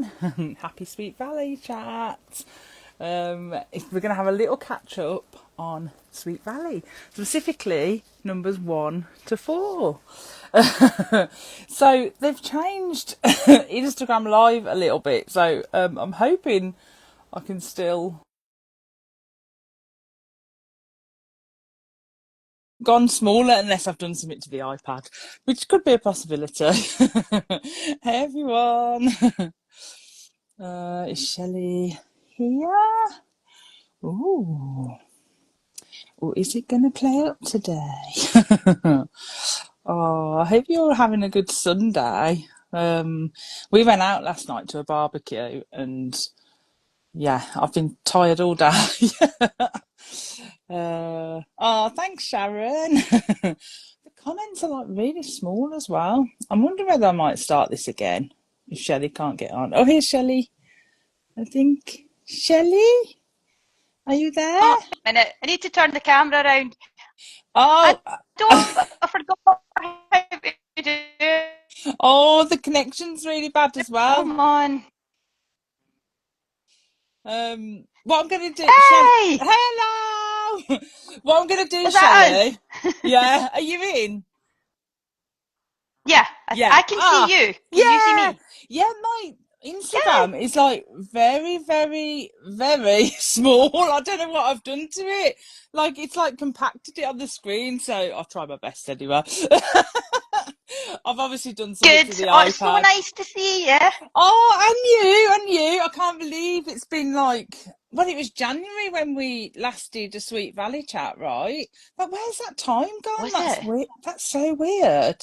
everyone. Happy Sweet Valley chat. We're going to have a little catch up on Sweet Valley, specifically numbers 1 to 4. So they've changed Instagram Live a little bit, so I'm hoping I can still gone smaller unless I've done something to the iPad, which could be a possibility. Hey everyone. Is Shelly here? Ooh. Or is it going to play up today? Oh, I hope you're all having a good Sunday. We went out last night to a barbecue and yeah, I've been tired all day. Oh, thanks, Sharon. The comments are like really small as well. I'm wondering whether I might start this again if Shelly can't get on. Oh, here's Shelly. I think. Shelly, are you there? Oh, a minute. I need to turn the camera around. Oh, I forgot how to do it. oh, the connection's really bad as well. Come on. What I'm gonna do, Shelly. Hey! Hello. What I'm gonna do, Is that us? Shelly. Yeah, are you in? Yeah, Yeah. I can see Ah, you. Can you see yeah, me? yeah. My Good. Instagram is like very, very, very small. I don't know what I've done to it. Like it's like compacted it on the screen. So I'll try my best anyway. I've obviously done something Good. to the Oh, it's so iPad. nice to see you. Oh, and you. I can't believe it's been like, well, it was January when we last did a Sweet Valley chat, right? But where's that time gone? Was That's it? weird. That's so weird.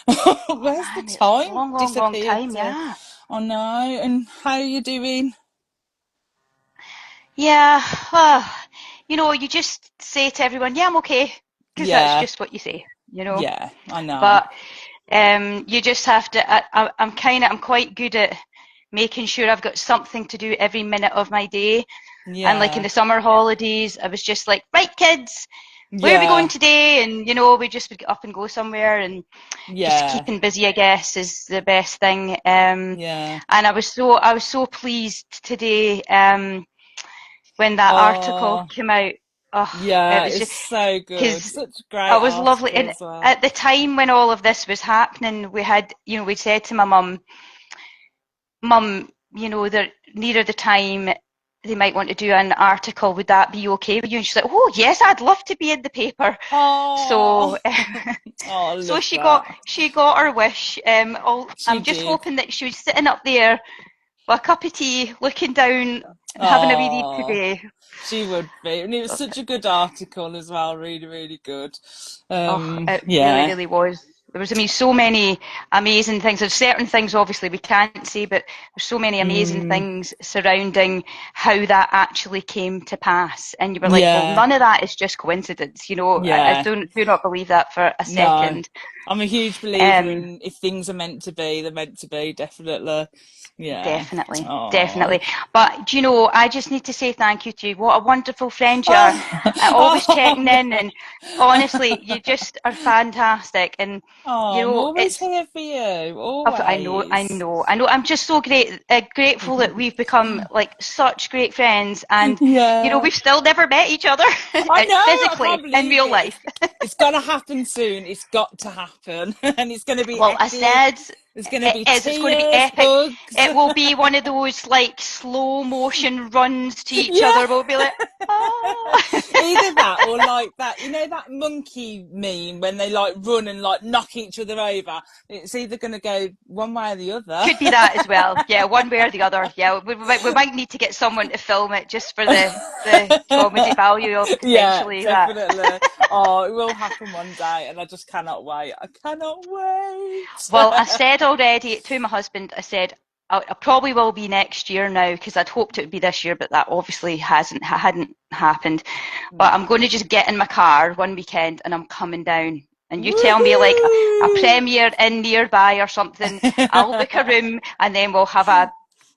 Oh Where's the man, it's a time long, long, long disappeared time. to? Yeah. Oh no. And how are you doing? Yeah. Well, you just say to everyone, "Yeah, I'm okay," because that's Yeah, just what you say, you know. yeah, I know. But you just have to. I'm quite good at making sure I've got something to do every minute of my day. And like in Yeah, the summer holidays, I was just like, right, kids, where are we going yeah, today? And we just would get up and go somewhere, and just yeah, keeping busy, I guess, is the best thing. yeah. And I was so pleased today when that article Oh, came out. Oh, it yeah, was it's just so good. because Such a great it was lovely. article And as well. at the time when all of this was happening, we said to my mum, they're nearer the time they might want to do an article. Would that be okay with you? And she's like, oh yes, I'd love to be in the paper. Oh, So, oh, I so love that. she got her wish. She I'm just did. hoping that she was sitting up there with a cup of tea, looking down and having a wee read Oh, today. she would be. And it was So, such a good article as well. Really, really good. oh, it really, Yeah. really was. There was, I mean, so many amazing things. There's certain things, obviously, we can't say, but there's so many amazing Mm, things surrounding how that actually came to pass. And you were like, well, yeah. none of that is just coincidence. I Yeah. do not believe that for a No. second. I'm a huge believer Um, in if things are meant to be, they're meant to be, definitely. Yeah. Definitely, Oh. definitely. But do you know, I just need to say thank you to you. What a wonderful friend you are. Always Oh, checking no. in, and honestly, you just are fantastic. And Oh, I'm always it's here for you. I know, I Always. know, I know. I'm just so grateful that we've become like such great friends, and Yeah. we've still never met each other I know, I can't physically in believe real it. life. It's got to happen soon. It's got to happen. And it's going to be Well, I epic. said There's going to it be is. It's going to be tears, epic. hugs. It will be one of those like slow motion runs to each Yeah. other. We'll be like, oh. Either that or like that, that monkey meme when they like run and like knock each other over. It's either going to go one way or the other. Could be that as well. Yeah, one way or the other. Yeah, we might need to get someone to film it just for the comedy value of Yeah, potentially that. definitely. Oh, it will happen one day, and I just cannot wait. I cannot Well, I wait. said already to my husband, I said, I probably will be next year now because I'd hoped it would be this year, but that obviously hadn't happened. But I'm No. going to just get in my car one weekend and I'm coming down. And you tell me like a Woohoo! premiere in nearby or something. I'll book a room and then we'll have a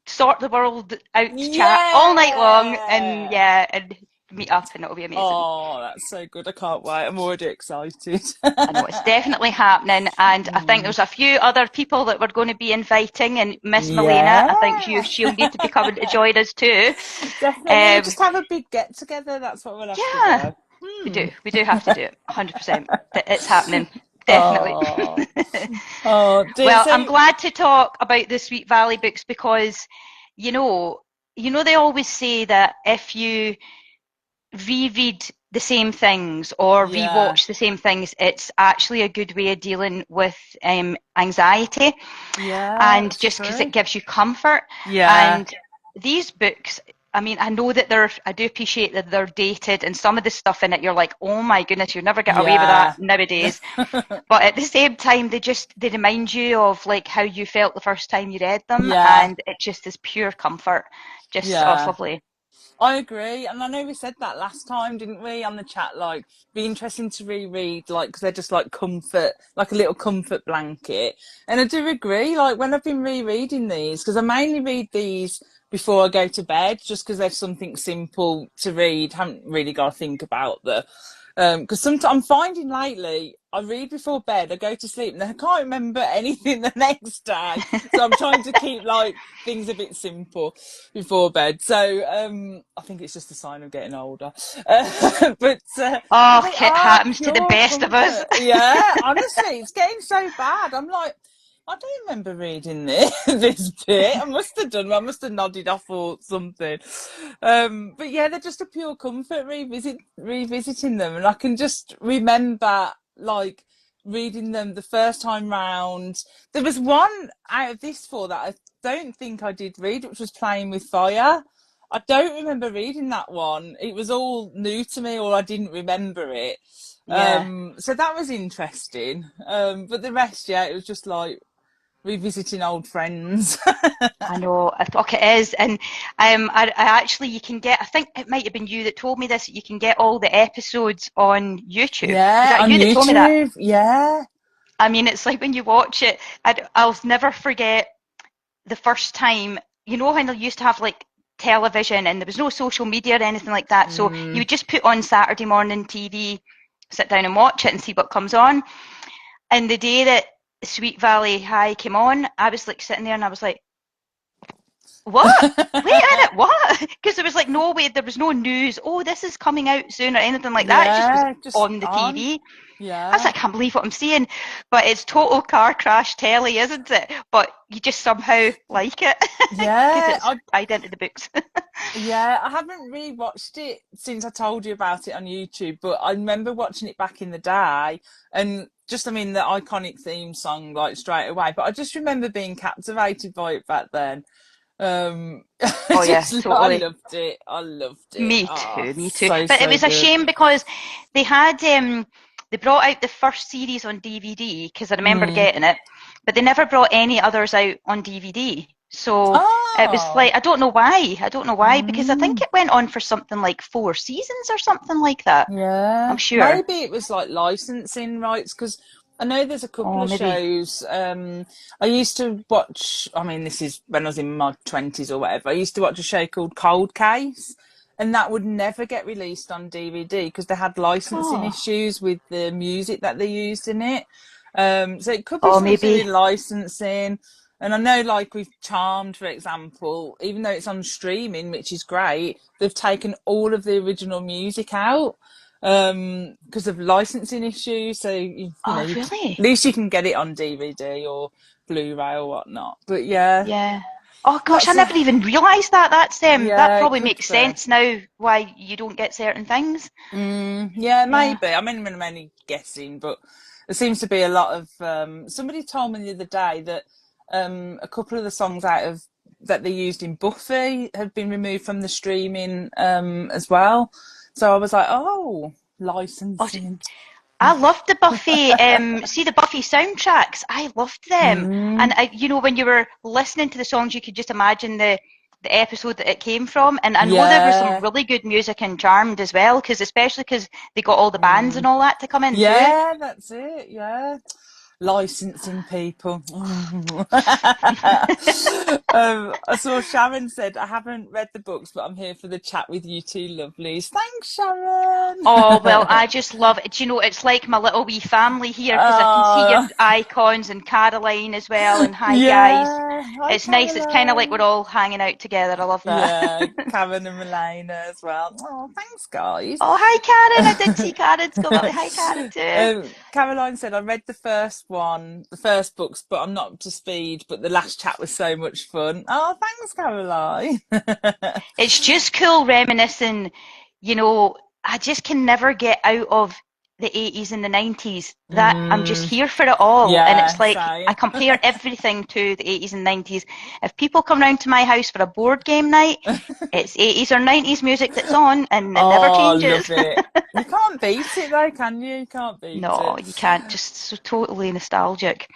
sort the world out chat all night long. And Yeah. yeah, and meet up, and it'll be amazing. Oh, that's so good. I can't wait. I'm already excited. I know it's definitely happening, and I think Mm. there's a few other people that we're going to be inviting. And Miss Milena, Yeah, I think she'll need to be coming to join us too. definitely. We'll Um, just have a big get together. That's what we'll have to yeah, do. Hmm. we do have to do it. 100%. It's happening, definitely. Oh, oh, dear. Well, I'm So, glad to talk about the Sweet Valley books because, you know, they always say that if you reread the same things or yeah, rewatch the same things, it's actually a good way of dealing with anxiety, yeah, and it's just because true. it gives you comfort. Yeah, And these books, I mean, I know that I do appreciate that they're dated, and some of the stuff in it, you're like, oh my goodness, you'll never get away with that yeah, nowadays. But at the same time, they remind you of like how you felt the first time you read them, yeah, and it just is pure comfort. Just, oh, it's yeah. lovely. I agree, and I know we said that last time, didn't we, on the chat? Like, be interesting to reread, like, because they're just like comfort, like a little comfort blanket. And I do agree, like, when I've been rereading these, because I mainly read these before I go to bed, just because there's something simple to read, haven't really got to think about the because sometimes I'm finding lately I read before bed, I go to sleep, and I can't remember anything the next day. So I'm trying to keep like things a bit simple before bed. So I think it's just a sign of getting older. But Oh, they it are happens to the pure best of us. comfort. Yeah, honestly, it's getting so bad. I'm like, I don't remember reading this this bit. I must have done. I must have nodded off or something. But yeah, they're just a pure comfort revisiting them, and I can just remember like reading them the first time round. There was one out of this four that I don't think I did read, which was Playing with Fire. I don't remember reading that one. It was all new to me, or I didn't remember it. Yeah, So that was interesting. But the rest, yeah, it was just like revisiting old friends. I know. I thought it is, and I actually you can get. I think it might have been you that told me this. You can get all the episodes on YouTube. Was Yeah, that on you that told me that? YouTube. Yeah. I mean, it's like when you watch it. I'll never forget the first time. You know when they used to have like television and there was no social media or anything like that. So you Mm, would just put on Saturday morning TV, sit down and watch it and see what comes on. And the day that Sweet Valley High came on, I was like sitting there and I was like, what? Wait a minute, what? Because there was like no way, there was no news. Oh, this is coming out soon or anything like that. It just was yeah, just on the on. TV. I was Yeah. like, I can't believe what I'm seeing. But it's total car crash telly, isn't it? But you just somehow like it because Yeah, it's tied into the books. I haven't rewatched it since I told you about it on YouTube, but I remember watching it back in the day and just, I mean, the iconic theme song like straight away, but I just remember being captivated by it back then. Oh yeah, I totally. loved it. I loved it. Me Oh, too, me too. so, But it so was a good. shame because they had they brought out the first series on DVD because I remember Mm. getting it, but they never brought any others out on DVD. So it was Oh. like I don't know why. I don't know why because I think Mm. it went on for something like 4 seasons or something like that. I'm Yeah, sure. maybe it was like licensing rights because I know there's a couple Oh, of maybe. shows. I used to watch. I mean, this is when I was in my 20s or whatever. I used to watch a show called Cold Case, and that would never get released on DVD because they had licensing Oh, issues with the music that they used in it. So it could be oh, something to do maybe. with licensing. And I know, like with Charmed, for example, even though it's on streaming, which is great, they've taken all of the original music out because of licensing issues. So Oh, at really? least you can get it on DVD or Blu-ray or whatnot. But yeah, Yeah. Oh gosh, I that's a never even realised that. That yeah, it probably could makes be. sense now why you don't get certain things. Yeah, Yeah. maybe. I mean, I'm only guessing, but there seems to be a lot of. Somebody told me the other day that a couple of the songs out of that they used in Buffy had been removed from the streaming as well. So I was like, oh, Oh, licensing. I loved the Buffy. See the Buffy soundtracks. I loved them. And Mm, when you were listening to the songs, you could just imagine the episode that it came from. And I know there was some yeah. really good music in Charmed as well, because especially because they got all the bands Mm, and all that to come in too. yeah, that's it. Yeah. licensing people. I saw Sharon said, I haven't read the books, but I'm here for the chat with you two lovelies. Thanks, Sharon. Oh, well, I just love it. Do you know, it's like my little wee family here because I can see your icons and Caroline as well. And hi, guys. Yeah. Hi, It's nice. It's kind of like Caroline. we're all hanging out together. I love that. Yeah, Karen and Milena as well. Oh, thanks, guys. Oh, hi, Karen. I did see Karen Skull Valley. Hi, Karen, too. Caroline said, I read the first books, but I'm not up to speed. But the last chat was so much fun. Oh, thanks, Caroline. It's just cool reminiscing, you know, I just can never get out of the 80s and the 90s. That I'm just here for it all. And Yeah, it's like same. I compare everything to the 80s and 90s. If people come round to my house for a board game night, it's 80s or 90s music that's on and it never Oh, changes. love it. You can't beat it though, can you? You can't beat No, it. you can't. Just so totally nostalgic.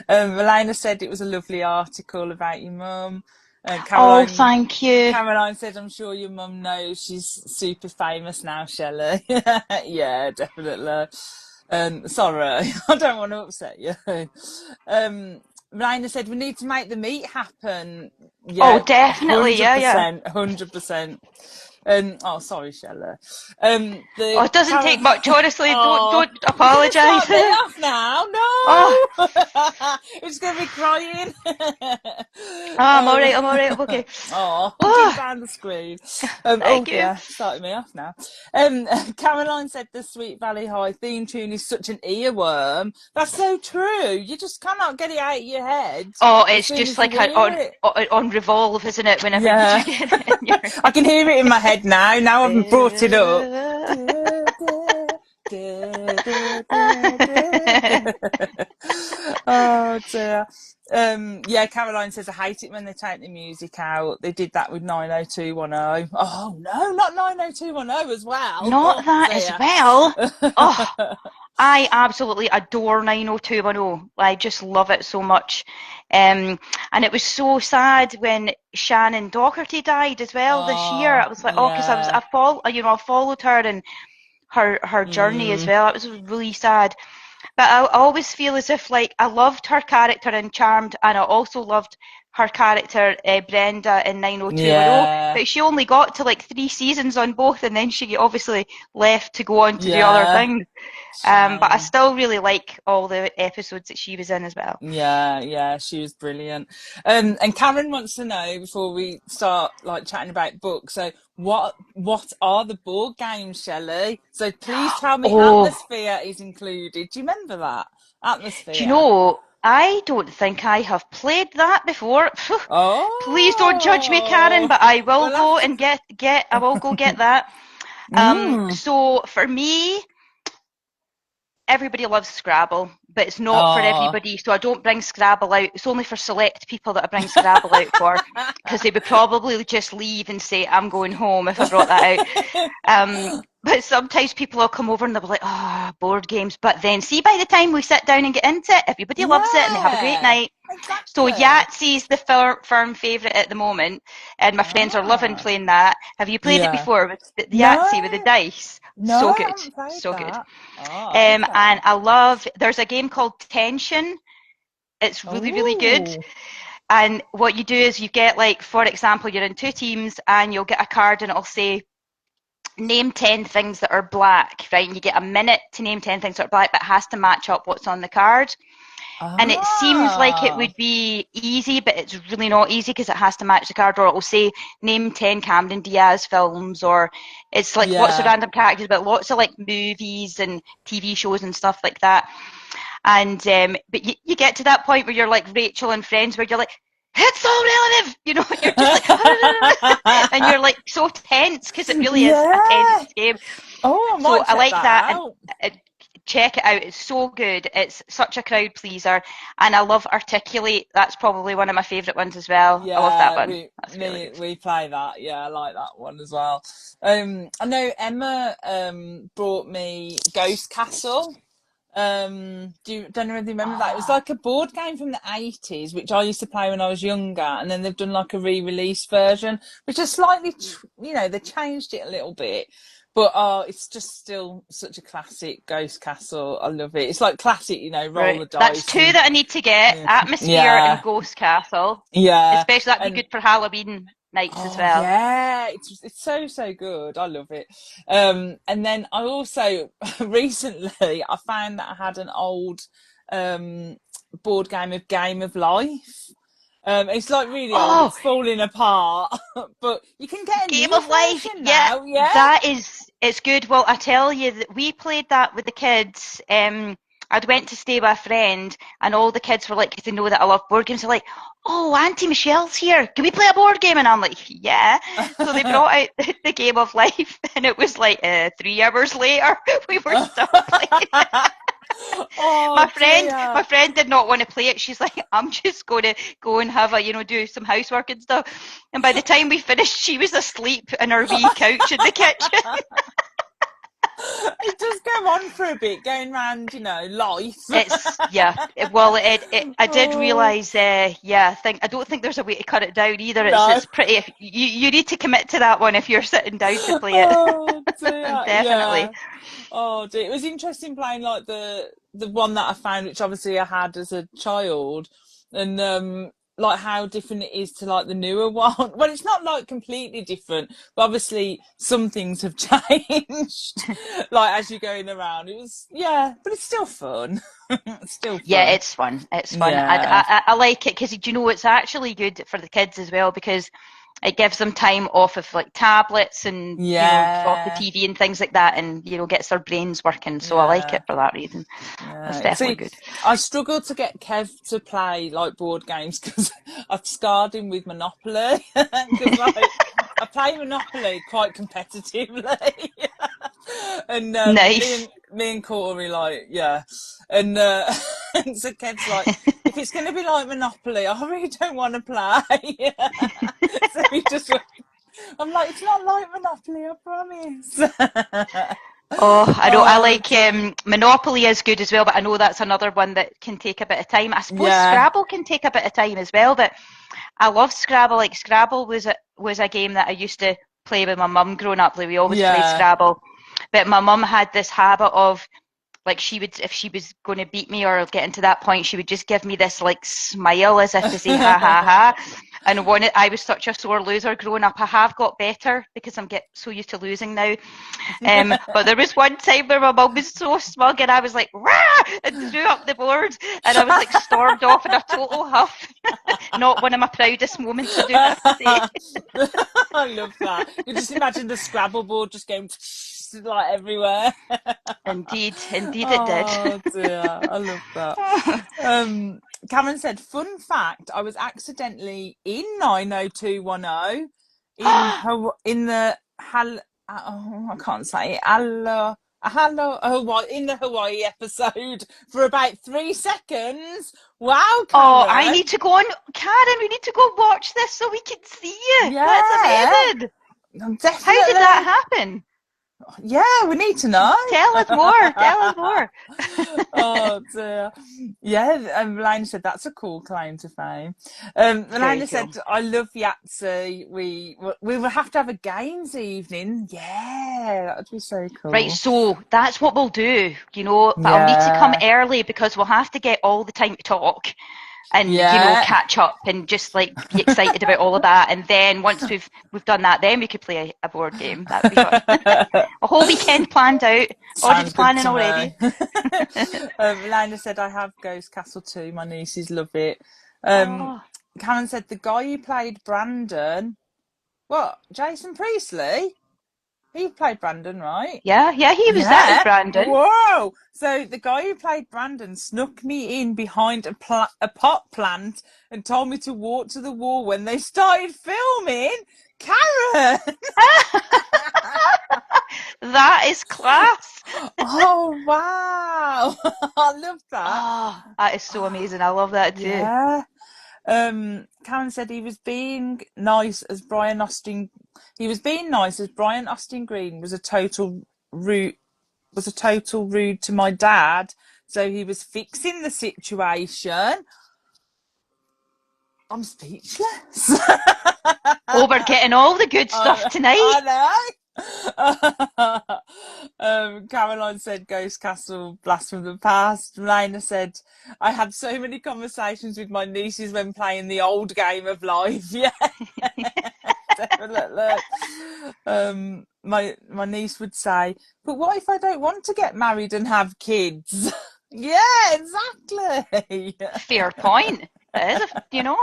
Milena said it was a lovely article about your mum. Oh, Caroline thank you. Caroline said, I'm sure your mum knows she's super famous now, Shelley. Yeah, definitely. Sorry, I don't want to upset you. Milena said, we need to make the meet happen. Oh, Yeah, definitely. Yeah, yeah. 100%, 100%. Oh, sorry, Shelley. Oh, The it doesn't take Carol. much, honestly. Don't Oh, don't you're gonna apologise. start me off now. Oh, No, it's gonna be crying. I'm all right. I'm all right. I'm okay. Oh, hugging Oh, down the screen. Oh thank you. yeah, starting me off now. Caroline said the Sweet Valley High theme tune is such an earworm. That's so true. You just cannot get it out of your head Oh, as it's soon just as you like hear it. on revolve, isn't it? Whenever you do Yeah, get it in your I can hear it in my head now. Now I've brought it up. Oh dear. Yeah, Caroline says I hate it when they take the music out. They did that with 90210. Oh no, not 90210 as well. Not Oh that as dear. well. Oh, I absolutely adore 90210. I just love it so much. And it was so sad when Shannon Doherty died as well this year. I Oh was like, oh, because yeah. I followed her and her journey as Mm, well. It was really sad. But I always feel as if like I loved her character in Charmed, and I also loved her character Brenda in 90210. yeah. But she only got to like 3 seasons on both, and then she obviously left to go on to do other Yeah. things. But I Shame. still really like all the episodes that she was in as well. Yeah, yeah, she was brilliant. And Karen wants to know before we start like chatting about books. So, what are the board games, Shelley? So please tell me, Oh, Atmosphere is included. Do you remember that do you Atmosphere? know? I don't think I have played that before. Please don't judge me, Karen, Oh, but I will we'll have go to. and get. I will go get that. Mm. So for me, everybody loves Scrabble, but it's not for Oh. everybody. So I don't bring Scrabble out. It's only for select people that I bring Scrabble out for, because they would probably just leave and say, I'm going home if I brought that out. But sometimes people will come over and they'll be like, oh, board games. But then see, by the time we sit down and get into it, everybody loves it and they have a great Yeah, night. So exactly. Yahtzee's the firm favourite at the moment, and my friends are loving Ah, playing that. Have you played it yeah. before with the Yahtzee with the No, dice? no, So I good, haven't played so good. that. Oh, And okay. I love, there's a game called Tension. It's really, really good. Oh, And what you do is you get, like, for example, you're in two teams and you'll get a card and it'll say, name 10 things that are black, right? And you get a minute to name 10 things that are black, but it has to match up what's on the card. And it seems like it ah, would be easy, but it's really not easy because it has to match the card, or it will say name 10 Cameron Diaz films, or it's like lots of yeah. random characters, but lots of like movies and TV shows and stuff like that. And but you get to that point where you're like Rachel and Friends, where you're like, it's all relative, you know, you're just like, and you're like so tense because it really is a tense Yeah. game. Oh, I So might I check like that that, and out. check it out. It's so good. It's such a crowd pleaser, and I love Articulate. That's probably one of my favourite ones as well. I love that Yeah, one. That's really good. we play that. Yeah, I like that one as well. I know Emma brought me Ghost Castle. Don't you really remember that? It was Oh, like a board game from the 80s, which I used to play when I was younger, and then they've done like a re-release version, which is slightly, they changed it a little bit. But it's just still such a classic Ghost Castle. I love it. It's like classic, roll the Right. That's dice 2 and that I need to get. yeah, Atmosphere and yeah, Ghost Castle. yeah. Especially that'd be And good for Halloween nights as oh well. yeah, it's so good. I love it. And then I also recently I found that I had an old board game of Game of Life. It's like really old. Oh, It's falling apart, but you can get a Game new of Life. version Yeah, now. Yeah. it's good. Well, I tell you that we played that with the kids. I'd went to stay with a friend, and all the kids were like, because they know that I love board games, they're like, "Oh, Auntie Michelle's here. Can we play a board game?" And I'm like, "Yeah." So they brought out the Game of Life, and it was like 3 hours later, we were still playing. Oh My dear. friend did not want to play it. She's like, I'm just going to go and have do some housework and stuff. And by the time we finished, she was asleep in her wee couch in the kitchen. It does go on for a bit, going round, life. Well, I did Oh realise, I don't think there's a way to cut it down either. no. It's pretty, if you need to commit to that one if you're sitting down to play it. Oh dear. Definitely. Yeah. Oh dear. It was interesting playing like the one that I found, which obviously I had as a child, and like how different it is to like the newer one. Well, it's not like completely different, but obviously some things have changed. Like as you're going around, but it's still fun. It's still Yeah, fun. it's fun. It's fun. Yeah. I like it because it's actually good for the kids as well because it gives them time off of like tablets and off the Yeah. TV and things like that, and gets their brains working. So I like Yeah. it for that reason. That's Yeah. definitely See, good. I struggle to get Kev to play like board games because I've scarred him with Monopoly. Because like I play Monopoly quite competitively, and Nice. me and Corey like and and so Kev's like, if it's going to be like Monopoly, I really don't want to play. So he just, I'm like, it's not like Monopoly, I promise. Oh, I know. I Oh, like Monopoly is good as well, but I know that's another one that can take a bit of time. I suppose yeah, Scrabble can take a bit of time as well, but I love Scrabble. Like Scrabble was a game that I used to play with my mum growing up. Like we always played yeah. Scrabble, but my mum had this habit of like she would if she was going to beat me or get into that point, she would just give me this like smile as if to say ha ha ha. And I was such a sore loser growing up. I have got better because I'm get so used to losing now. But there was one time where my mum was so smug and I was like, rah! And threw up the board and I was like stormed off in a total huff. Not one of my proudest moments, I do have to say. I love that. You just imagine the Scrabble board just going like everywhere. Indeed it did. Oh dear, I love that. Cameron said, fun fact, I was accidentally in 90210 in the I can't say it. Hello, Hawaii, in the Hawaii episode for about 3 seconds. Wow, Oh, I Cameron. need to go on, Karen, we need to go watch this so we can see you. That's Yeah, amazing. How did that definitely. happen? Yeah, we need to know. Tell us more. Tell us more. Oh dear. Yeah, Melania said that's a cool claim to fame. Very Melania cool. said, I love Yahtzee. We will have to have a games evening. Yeah, that would be so Right, cool. so that's what we'll do, but I'll need to come Yeah. early because we'll have to get all the time to talk and, Yeah. catch up and just like be excited about all of that. And then once we've done that, then we could play a board game. That would be fun. A whole weekend planned out. Already Sounds good planning to already. me. Melania said, I have Ghost Castle too. My nieces love it. Oh, Cameron said, the guy who played Brandon, what, Jason Priestley? He played Brandon, right? yeah, that was Yeah. Brandon. Whoa. So the guy who played Brandon snuck me in behind a pot plant and told me to walk to the wall when they started filming. Karen. That is class. Oh wow. I love that. Oh, that is so amazing. I love that too. Yeah. Karen said he was being nice as Brian Austin. He was being nice as Brian Austin Green was a total rude to my dad. So he was fixing the situation. I'm speechless. Oh, we're getting all the good stuff tonight. I know. Caroline said Ghost Castle, Blast from the Past. Raina said, I had so many conversations with my nieces when playing the old game of life. Yeah, definitely. My niece would say, but what if I don't want to get married and have kids? Yeah, exactly. Fair point. It is, you know.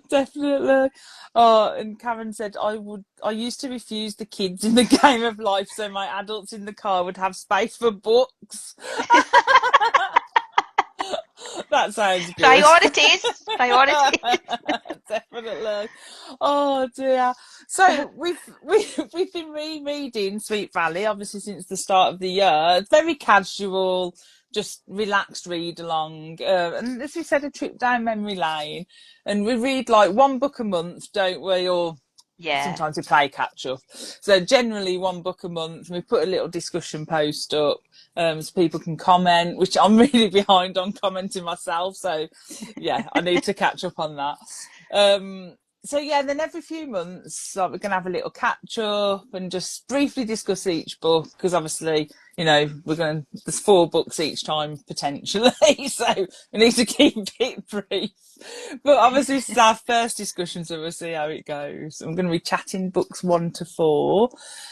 Definitely. Oh, and Karen said, I used to refuse the kids in the game of life so my adults in the car would have space for books. That sounds good. Priorities. Priorities. Definitely. Oh dear. So we've been rereading Sweet Valley, obviously since the start of the year. It's very casual, just relaxed read along. And as we said, a trip down memory lane. And we read like one book a month, don't we? Or Yeah. sometimes we play catch up. So generally one book a month, and we put a little discussion post up so people can comment, which I'm really behind on commenting myself. So yeah, I need to catch up on that. So yeah, then every few months, like, we're going to have a little catch up and just briefly discuss each book, because obviously, you know, there's 4 books each time potentially. So we need to keep it brief. But obviously this is our first discussion, so we'll see how it goes. I'm going to be chatting books 1 to 4.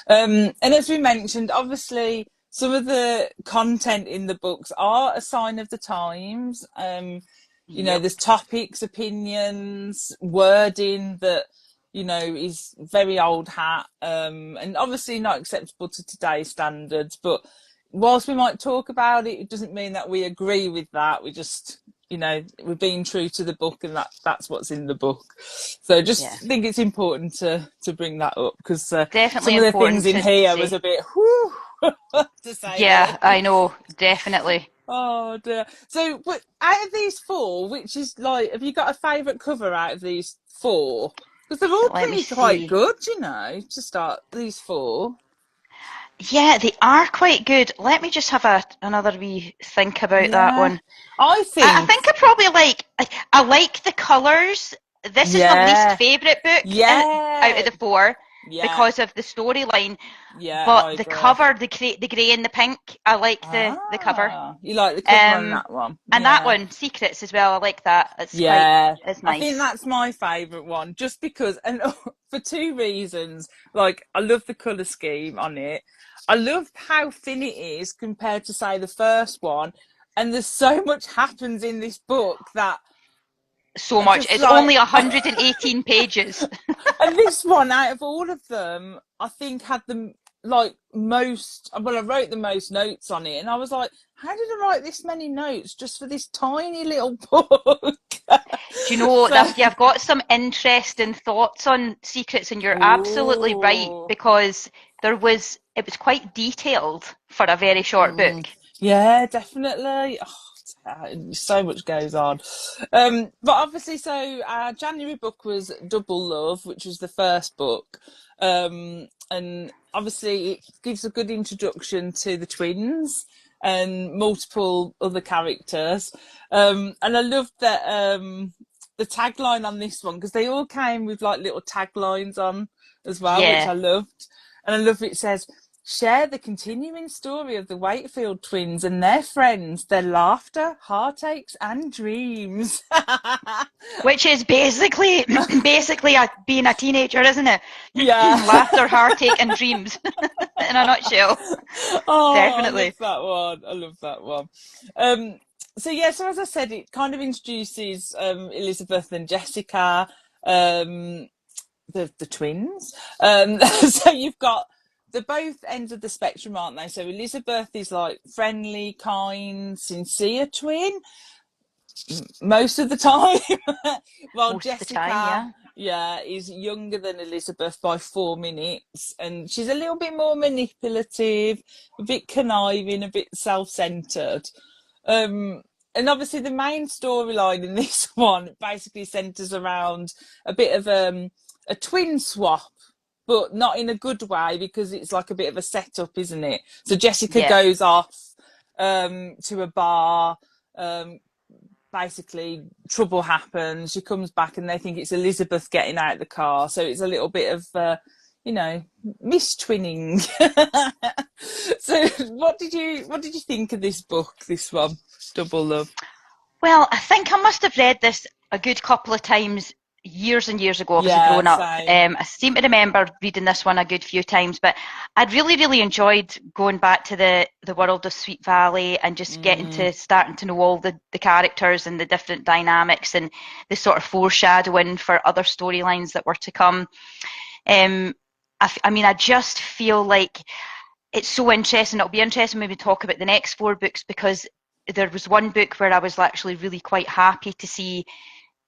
And as we mentioned, obviously some of the content in the books are a sign of the times. You know, Yep. there's topics, opinions, wording that, you know, is very old hat, and obviously not acceptable to today's standards. But whilst we might talk about it, it doesn't mean that we agree with that. We just, you know, we're being true to the book, and that's what's in the book. So Yeah. just think it's important to bring that up, because Definitely some of the things important in to here was say. a bit whew, to say Yeah, the I least. know. Definitely. Oh dear. So, but out of these 4, which is like, have you got a favourite cover out of these 4? Because they're all Let me pretty quite see. good, you know, to start these 4. Yeah, they are quite good. Let me just have another wee think about that Yeah. one. I I think, think I probably I like the colours. This is my least yeah, favourite book out of yeah, the 4 yeah, because of the storyline. yeah, I But the agree. cover, the grey and the pink, I like the cover. Ah, you like the cover on Um, that one? and that Yeah. one, Secrets as well. I like that. Yeah, It's I think nice. that's my favourite one, just because, and for 2 reasons. Like, I love the colour scheme on it. I love how thin it is compared to, say, the first one. And there's so much happens in this book that So I much. just It's like, only 118 pages. and this one, out of all of them, I think had the like most. Well, I wrote the most notes on it, and I was like, how did I write this many notes just for this tiny little book? Do you know, So, you've got some interesting thoughts on Secrets, and you're absolutely right oh, because it was quite detailed for a very short book. yeah, definitely. So much goes on. But obviously, so our January book was Double Love, which was the first book. And obviously, it gives a good introduction to the twins and multiple other characters. And I loved that the tagline on this one, because they all came with like little taglines on as well, which Yeah. I loved. And I love it says, share the continuing story of the Wakefield twins and their friends, their laughter, heartaches, and dreams. Which is basically being a teenager, isn't it? Yeah. Laughter, heartache, and dreams in a nutshell. Oh, I love Definitely. that one. I love that one. Um, so yeah, so as I said, it kind of introduces Elizabeth and Jessica, um, the twins. So you've got the both ends of the spectrum, aren't they? So Elizabeth is like friendly, kind, sincere twin most of the time, while Most of the time, Jessica, yeah. yeah, is younger than Elizabeth by 4 minutes, and she's a little bit more manipulative, a bit conniving, a bit self-centered. Um, and obviously, the main storyline in this one basically centers around a bit of a twin swap, but not in a good way, because it's like a bit of a setup, isn't it? So Jessica Yeah. goes off to a bar. Um, Basically, trouble happens. She comes back, and they think it's Elizabeth getting out of the car. So it's a little bit of you know, mis-twinning. So what did you think of this book, this one, Double Love? Well, I think I must have read this a good couple of times years and years ago, obviously Yeah, growing up. same. I seem to remember reading this one a good few times, but I'd really, really enjoyed going back to the world of Sweet Valley and just getting Mm, to starting to know all the characters and the different dynamics and the sort of foreshadowing for other storylines that were to come. Um, I mean, I just feel like it's so interesting. It'll be interesting when we talk about the next four books because there was one book where I was actually really quite happy to see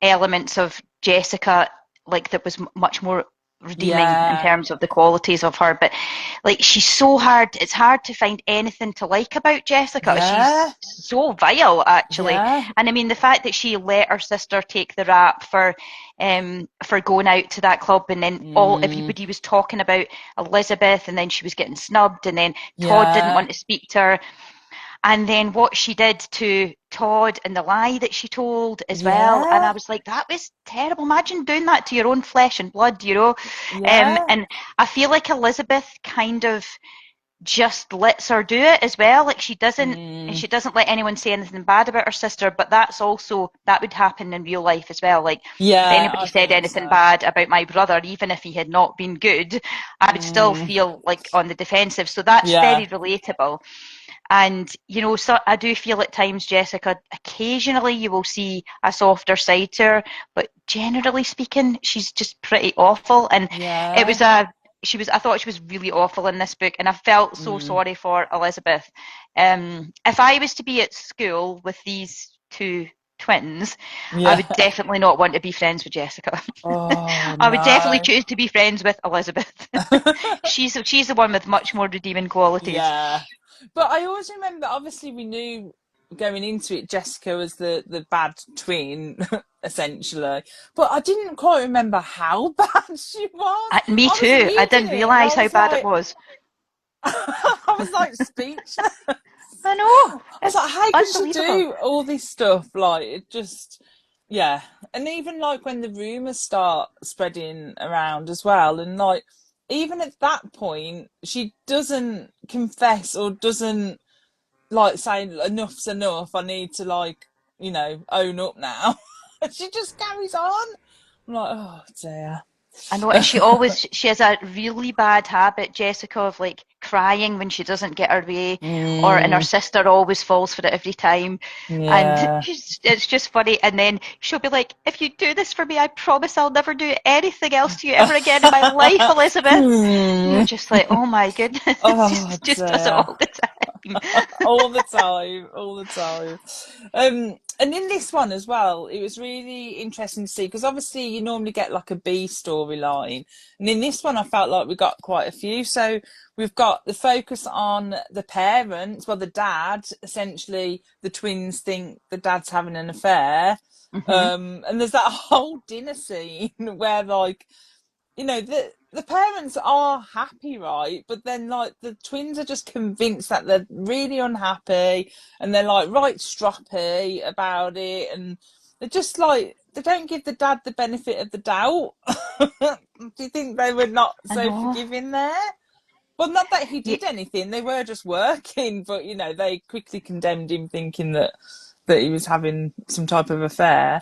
elements of Jessica like that was much more redeeming in yeah, terms of the qualities of her, but like she's so hard, it's hard to find anything to like about Jessica. She's yeah, so vile actually. yeah. And I mean the fact that she let her sister take the rap for going out to that club, and then all Mm, everybody was talking about Elizabeth, and then she was getting snubbed, and then Todd didn't yeah, want to speak to her, and then what she did to Todd and the lie that she told as well. And I yeah, was like, that was terrible. Imagine doing that to your own flesh and blood, you know? yeah. And I feel like Elizabeth kind of just lets her do it as well. Like Mm, she doesn't let anyone say anything bad about her sister, but that would happen in real life as well. Like if yeah, anybody I said think anything so. bad about my brother, even if he had not been good, I would still Mm, feel like on the defensive. So that's yeah, very relatable. And, you know, so I do feel at times, Jessica, occasionally you will see a softer side to her, but generally speaking, she's just pretty awful. And it was yeah. I thought she was really awful in this book, and I felt so Mm, sorry for Elizabeth. If I was to be at school with these two twins, I would yeah. definitely not want to be friends with Jessica. Oh I would definitely no. choose to be friends with Elizabeth. She's the one with much more redeeming qualities. Yeah. But I always remember, obviously, we knew going into it, Jessica was the bad twin, essentially. But I didn't quite remember how bad she was. Me I was too. I reading didn't it and realise how bad it was. I was like speechless. I know. I was like, It's how could she unbelievable. do all this stuff? Like, it just, yeah. And even like when the rumours start spreading around as well, and like, even at that point, she doesn't confess or doesn't like say enough's enough. I need to like, own up now. She just carries on. I'm like, oh dear. I know, and she has a really bad habit, Jessica, of like crying when she doesn't get her way, and her Mm, sister always falls for it every time, and yeah. it's just funny. And then she'll be like, "If you do this for me, I promise I'll never do anything else to you ever again in my life, Elizabeth." And you're Hmm. just like, "Oh my goodness," Oh just does it dear. all the time. All the time, all the time. And in this one as well, it was really interesting to see because obviously you normally get like a B storyline, and in this one I felt like we got quite a few. So we've got the focus on the parents, well, the dad. Essentially, the twins think the dad's having an affair, Hmm. and there's that whole dinner scene where like the parents are happy, right? But then like the twins are just convinced that they're really unhappy and they're like right stroppy about it, and they're just like they don't give the dad the benefit of the doubt. Do you think they were not I so know. forgiving there? Well, not that he Yeah. did anything, they were just working, but they quickly condemned him thinking that he was having some type of affair.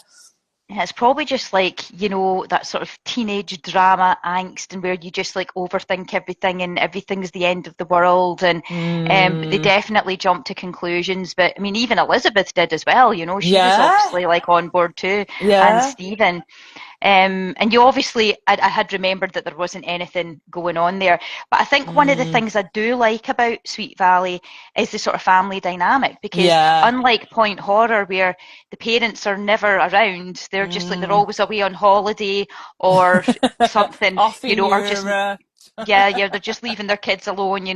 It's probably just like, that sort of teenage drama angst, and where you just like overthink everything and everything's the end of the world. And they Mm, definitely jump to conclusions. But I mean, even Elizabeth did as well, she was yeah, obviously like on board too, and yeah. Stephen. And you obviously, I had remembered that there wasn't anything going on there. But I think one of the Mm. things I do like about Sweet Valley is the sort of family dynamic, because Yeah. unlike Point Horror, where the parents are never around, they're just like they're Mm. always away on holiday or something, Off in or just Europe. yeah, they're just leaving their kids alone,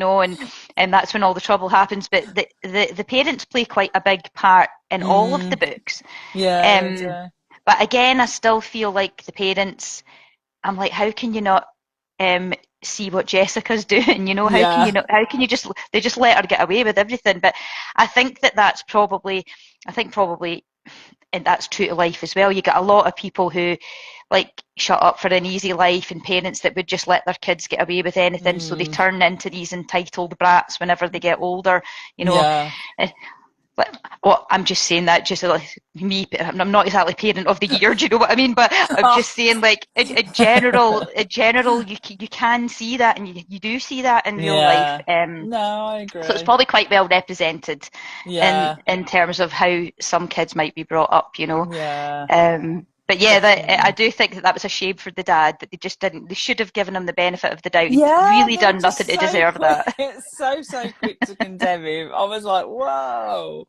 and that's when all the trouble happens. But the parents play quite a big part in all of the Mm. books. Yeah, they Um, do. but again, I still feel like the parents, I'm like, how can you not um, see what Jessica's doing? How can you Yeah. not? How can you just? They just let her get away with everything. But I think that's probably, I think probably and that's true to life as well. You get a lot of people who like shut up for an easy life, and parents that would just let their kids get away with anything, so they turn into these entitled brats whenever they get older, you know. Yeah. But, well, I'm just saying that just like me. I'm not exactly parent of the year. Do you know what I mean? But I'm Oh. just saying, like in general, you can see that, and you do see that in real life. Yeah. No, I So it's agree. probably quite well represented Yeah. in terms of how some kids might be brought up. You know. Yeah. But yeah, I Definitely. do think that was a shame for the dad that they just didn't. They should have given him the benefit of the doubt. He'd Yeah, really they were done nothing just to so deserve quick, that. so quick to condemn him. I was like, whoa.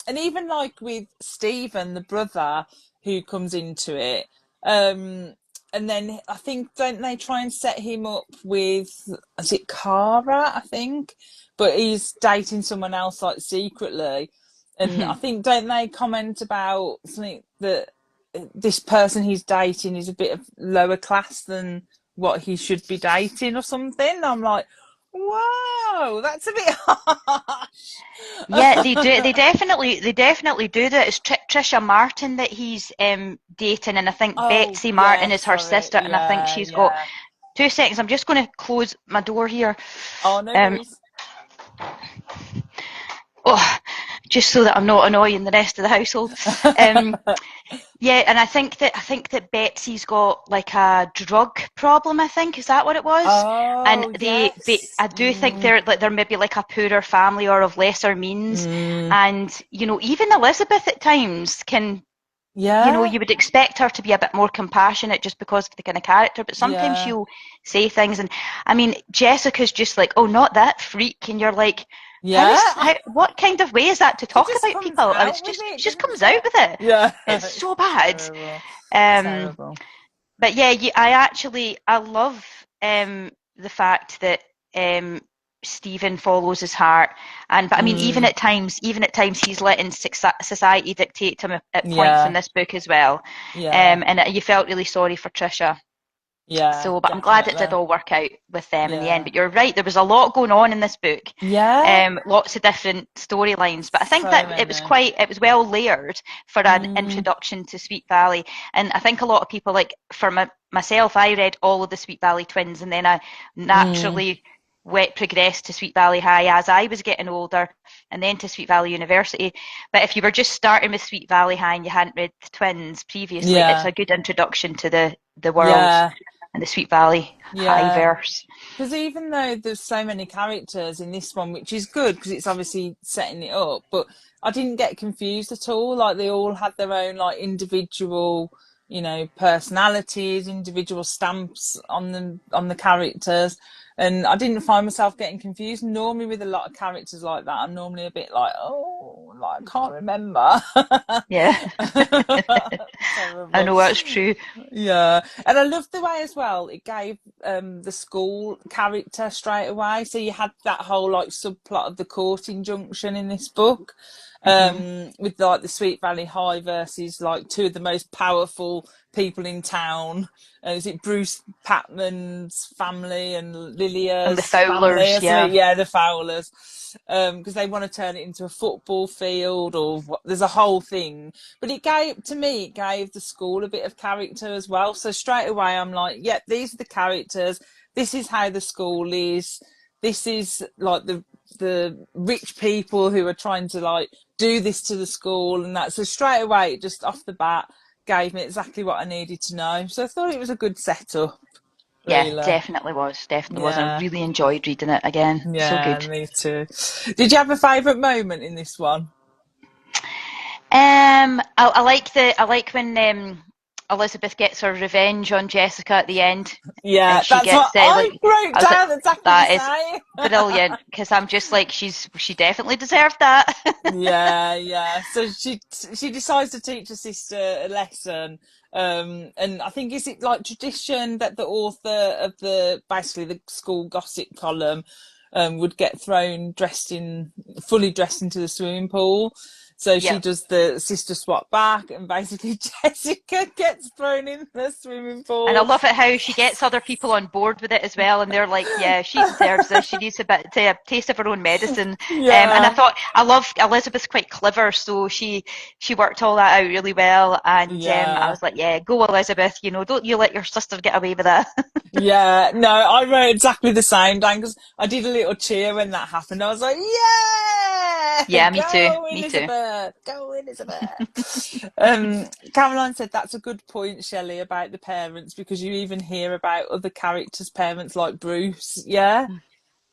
And even like with Stephen, the brother who comes into it, and then I think don't they try and set him up with, is it Cara, I think? But he's dating someone else like secretly. And I think don't they comment about something that this person he's dating is a bit of lower class than what he should be dating or something. I'm like, whoa, that's a bit harsh. Yeah, they do. They definitely do that. It's Trisha Martin that he's dating, and I think Oh, Betsy Martin yeah, is her sorry. sister, and I think Yeah, she's got yeah. 2 seconds. I'm just going to close my door here. Oh, no Um, worries. oh, just so that I'm not annoying the rest of the household. Um, yeah, and I think that Betsy's got like a drug problem. I think is that what it was? And Oh, they yes. I do think they're maybe like a poorer family or of lesser means. Mm, And even Elizabeth at times can, yeah, you would expect her to be a bit more compassionate just because of the kind of character, but sometimes yeah, she'll say things, and I mean, Jessica's just like, oh, not that freak, and you're like, yeah. what kind of way is that to She talk just about comes people? And out it's with just, it, she just doesn't comes she? out with it. Yeah, It's it's so bad. terrible. Um, Terrible. but yeah, I love the fact that um, Stephen follows his heart, but I mean, Mm, even at times, he's letting society dictate to him at points in yeah, this book as well. yeah, And you felt really sorry for Trisha. yeah, So, but I'm glad it did definitely. all work out with them in the end. Yeah. But you're right, there was a lot going on in this book, Yeah, lots of different storylines. But I think so that many. it was well layered for an Mm, introduction to Sweet Valley. And I think a lot of people, like for myself, I read all of the Sweet Valley twins, and then I mm, naturally progressed to Sweet Valley High as I was getting older, and then to Sweet Valley University. But if you were just starting with Sweet Valley High and you hadn't read the twins previously, it's yeah, a good introduction to the world yeah, and the Sweet Valley High yeah. verse. Because even though there's so many characters in this one, which is good because it's obviously setting it up, but I didn't get confused at all. Like they all had their own like individual, personalities, individual stamps on the characters, and I didn't find myself getting confused. Normally, with a lot of characters like that, I'm normally a bit like, oh, like I can't remember. Yeah, I Terrible. know that's true. Yeah, and I loved the way as well it gave the school character straight away. So you had that whole like subplot of the courting junction in this book, Hmm. with like the Sweet Valley High versus like two of the most powerful people in town. Is it Bruce Patman's family and And the Lilia's family Fowlers, or something? yeah. Yeah, the Fowlers. Because they want to turn it into a football field or what, there's a whole thing. But it gave the school a bit of character as well. So straight away, I'm like, yep, these are the characters. This is how the school is. This is like the rich people who are trying to like do this to the school and that. So straight away, just off the bat, gave me exactly what I needed to know. So I thought it was a good setup, Yeah, really. definitely was. Definitely was. I Yeah, really enjoyed reading it again. So yeah, good. me too. Did you have a favourite moment in this one? I like when Elizabeth gets her revenge on Jessica at the end, and Yeah, she that's gets what I like, wrote I was like, down. Exactly the that is same. brilliant, because I'm just like, she definitely deserved that. Yeah, yeah. So she decides to teach her sister a lesson. And I think is it like tradition that the author of the basically the school gossip column would get thrown fully dressed into the swimming pool. So she Yep. does the sister swap back, and basically Jessica gets thrown in the swimming And I pool. love it how she gets other people on board with it as well, and they're like, "Yeah, she deserves this. She needs a taste of her own medicine." And I Yeah, thought I love Elizabeth's quite clever, so she worked all that out really well. And I yeah. was like, "Yeah, go Elizabeth. Don't you let your sister get away with that." Yeah, no, I wrote exactly the same, Dan, because I did a little cheer when that happened. I was like, yeah, Yeah, me too. go Me too. Elizabeth, go Elizabeth. Caroline said that's a good point, Shelley, about the parents, because you even hear about other characters' parents like Bruce. Yeah,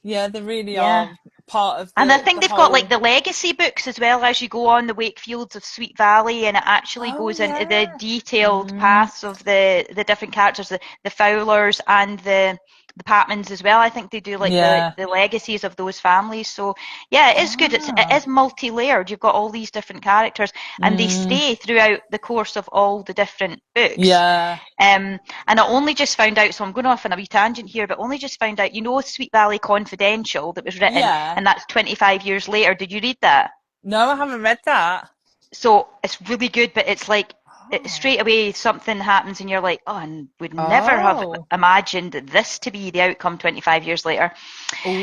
yeah, they really Yeah. are part of And I the think they've got like whole. the legacy books as well as you go on the Wakefields of Sweet Valley, and it actually Oh, goes into the yeah. detailed Mm, paths of the different characters, the Fowlers and the Patmans as well. I think they do like yeah. the legacies of those families. So yeah, it is good. It Ah, is multi-layered. You've got all these different characters, and they mm, stay throughout the course of all the different books. yeah, And I only just found out, so I'm going off on a wee tangent here, but only just found out, Sweet Valley Confidential that was written, yeah. and that's 25 years later. Did you read that? No, I haven't read that. So it's really good, but it's like Oh, straight away something happens, and you're like, oh, and would never have oh. imagined this to be the outcome 25 years later.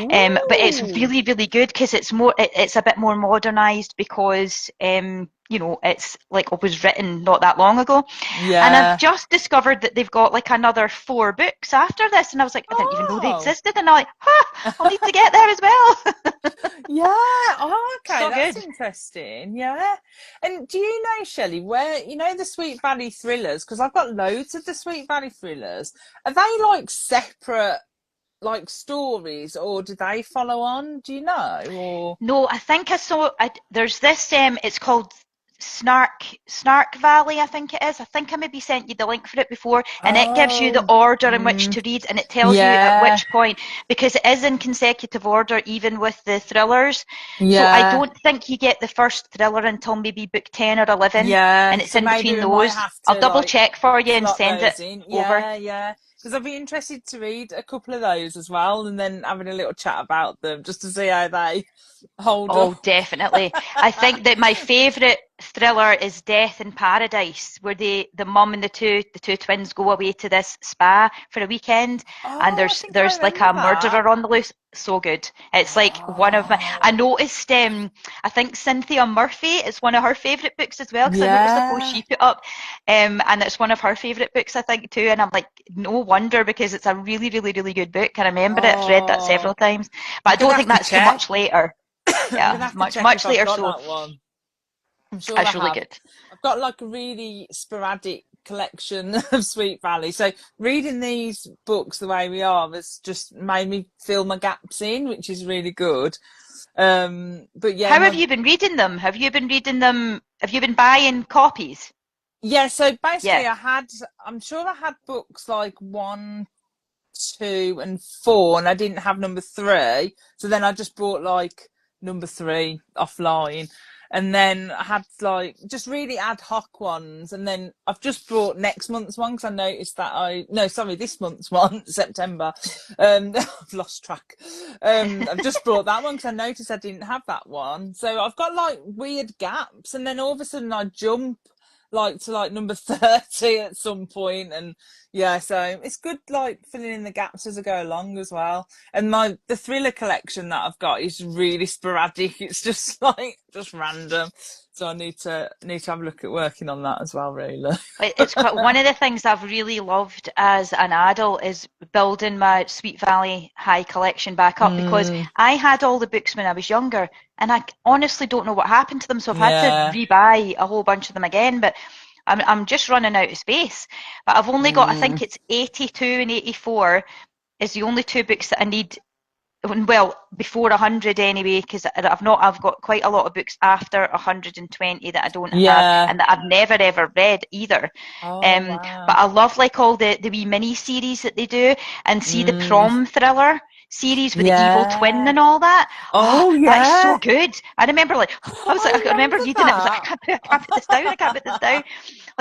But it's Ooh. really, really good because it's a bit more modernised because it's like it was written not that long ago. And I've Yeah. just discovered that they've got like another 4 books after this, and I was like, I didn't even know they Oh. existed, and I'm like, I'll need to get there as well. Yeah. Oh, okay. So That's good. interesting. Yeah. And do you know, Shelley, where, the Sweet Valley thrillers? Because I've got loads of the Sweet Valley thrillers. Are they like separate, like stories, or do they follow on? Do you know? Or, No, I think I saw. There's this. It's called Snark Valley, I think it is. I think I maybe sent you the link for it before, and it gives you the oh, order in which mm, to read, and it tells you at yeah. which point, because it is in consecutive order, even with the thrillers. So I Yeah. don't think you get the first thriller until maybe book 10 or 11, Yeah, and it's so in maybe between we might those. have I'll to double like check for you and slot send it those in. over. Yeah, yeah. Because I'd be interested to read a couple of those as well, and then having a little chat about them just to see how they hold Oh, up. definitely. I think that my favourite thriller is Death in Paradise, where the mum and the two twins go away to this spa for a weekend, and Oh, I there's think I there's like remember a that. murderer on the loose. So good. It's like one of my. I Oh, noticed. I think Cynthia Murphy is one of her favourite books as well, because I noticed a post yeah. she put up, and it's one of her favourite books I think too. And I'm like, no wonder, because it's a really, really, really good book. And I remember it. I've read that several Oh, times, but I'm I gonna don't have think to that's too check. much later. I'm gonna Yeah, have to much check if much I've later. got So that one. I'm sure I it's really have. good. I've got like a really sporadic collection of Sweet Valley. So reading these books the way we are has just made me fill my gaps in, which is really good. But yeah, How have you been reading them? Have you been reading them? Have you been buying copies? so basically Yeah. I'm sure I had books like 1, 2, and 4, and I didn't have number 3. So then I just bought like number 3 offline. And then I had like just really ad hoc ones. And then I've just bought next month's one because I noticed that no, sorry, this month's one, September. I've lost track. I've just bought that one because I noticed I didn't have that one. So I've got like weird gaps. And then all of a sudden I jump like to like number 30 at some point, and yeah, so it's good like filling in the gaps as I go along as well. And the thriller collection that I've got is really sporadic. It's just like just random. So I need to have a look at working on that as well, really. It's quite one of the things I've really loved as an adult is building my Sweet Valley High collection back up, because Mm, I had all the books when I was younger, and I honestly don't know what happened to them, so I've had to yeah. rebuy a whole bunch of them again. But I'm just running out of space. But I've only got, I think Mm, it's 82 and 84 is the only 2 books that I need. Well, before 100 anyway, because I've got quite a lot of books after 120 that I don't have, yeah. and that I've never ever read either. Oh But wow. I love like all the wee mini series that they do, and see the Mm, prom thriller series with the evil twin yeah. and all that. Oh, Oh that is so yeah. good. I remember like I I remember remember reading it. I was like, that. I can't put this down. I can't put this down.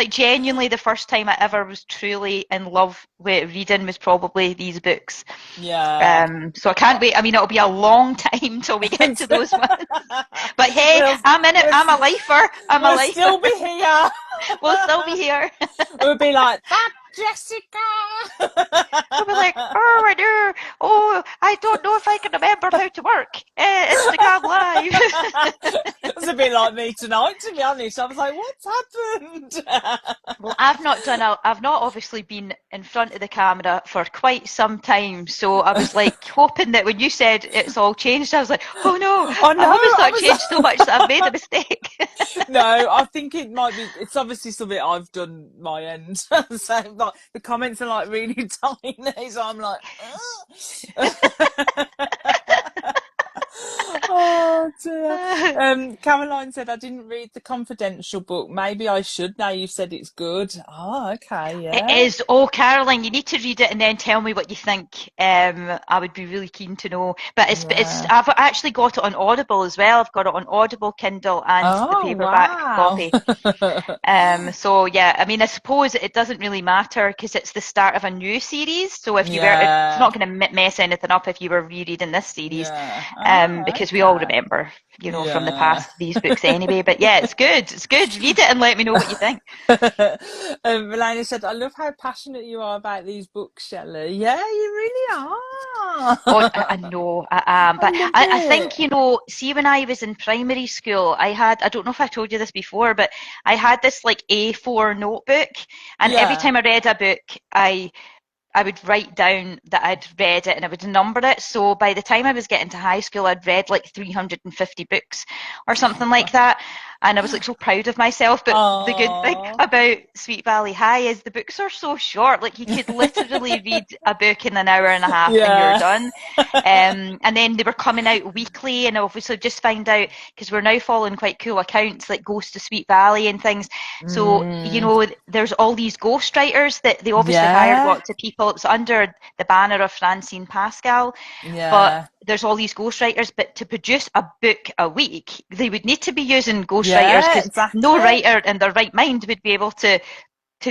Like genuinely, the first time I ever was truly in love with reading was probably these books. Yeah. So I can't wait. I mean, it'll be a long time till we get to those ones. But hey, we'll, I'm in it. we'll, I'm a lifer. I'm a we'll lifer. still be here. We'll still be here. We'll be like, that Jessica. We'll be like, oh, I do. Oh, I don't know if I can remember how to work Instagram Live. It's a bit like me tonight, to be honest. I was like, what's happened? Well, I've not obviously been in front of the camera for quite some time. So I was like hoping that when you said it's all changed, I was like, oh no, Oh I no, hope it's not changed so much that I've made a mistake. No, I think it might be. It's obviously something I've done my end. So like the comments are like really tiny, so I'm like, oh dear. Caroline said I didn't read the confidential book. Maybe I should now. You've said it's good. Oh, okay, It yeah, is. Oh, Caroline, you need to read it and then tell me what you think. I would be really keen to know. But it's. yeah. I've actually got it on Audible as well. I've got it on Audible, Kindle, and the Oh paperback wow. copy. So yeah, I mean, I suppose it doesn't really matter because it's the start of a new series. So if you were, it's Yeah, not going to mess anything up if you were rereading this series, yeah. Oh, because we all okay. remember, from the Yeah. past these books anyway. But yeah, it's good. It's good. Read it and let me know what you think. Melania said, I love how passionate you are about these books, Shelley. Yeah, you really are. Oh, I know I am, I but love I it. think, see, when I was in primary school, I don't know if I told you this before, but I had this like A4 notebook, and every Yeah. time I read a book, I would write down that I'd read it and I would number it. So by the time I was getting to high school, I'd read like 350 books or Oh, something like that. And I was like so proud of myself. But the good thing wow. about Sweet Valley High is the books are so short. Like you could literally read a book in an hour and a half and you're Yeah. done. And then they were coming out weekly, and obviously just found out because we're now following quite cool accounts like Ghost of Sweet Valley and things. So, Mm, there's all these ghostwriters that they obviously hired yeah. lots of people. It's under the banner of Francine Pascal, but Yeah. there's all these ghostwriters. But to produce a book a week, they would need to be using ghostwriters Yeah, because no exactly. writer in their right mind would be able to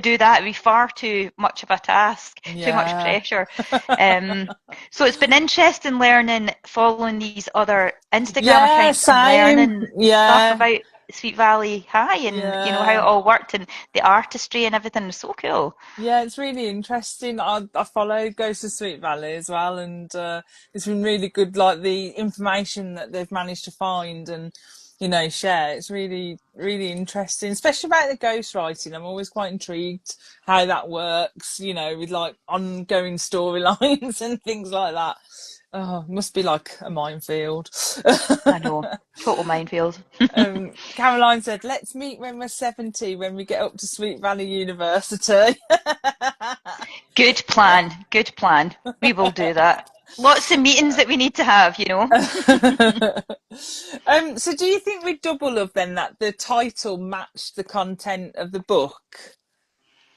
do that. It'd be far too much of a task, too much Yeah. pressure. Um, so it's been interesting learning, following these other Instagram Yeah, accounts and same. learning stuff Yeah. about Sweet Valley High and how it Yeah. all worked and the artistry and everything was so cool. Yeah, it's really interesting. I follow Ghost of Sweet Valley as well, and it's been really good. Like the information that they've managed to find and share. It's really really interesting, especially about the ghostwriting. I'm always quite intrigued how that works. With like ongoing storylines and things like that. Oh, it must be like a minefield. I know, total minefield. Caroline said, "Let's meet when we're 70, when we get up to Sweet Valley University." Good plan, good plan. We will do that. Lots of meetings that we need to have. So do you think with Double Love then that the title matched the content of the book?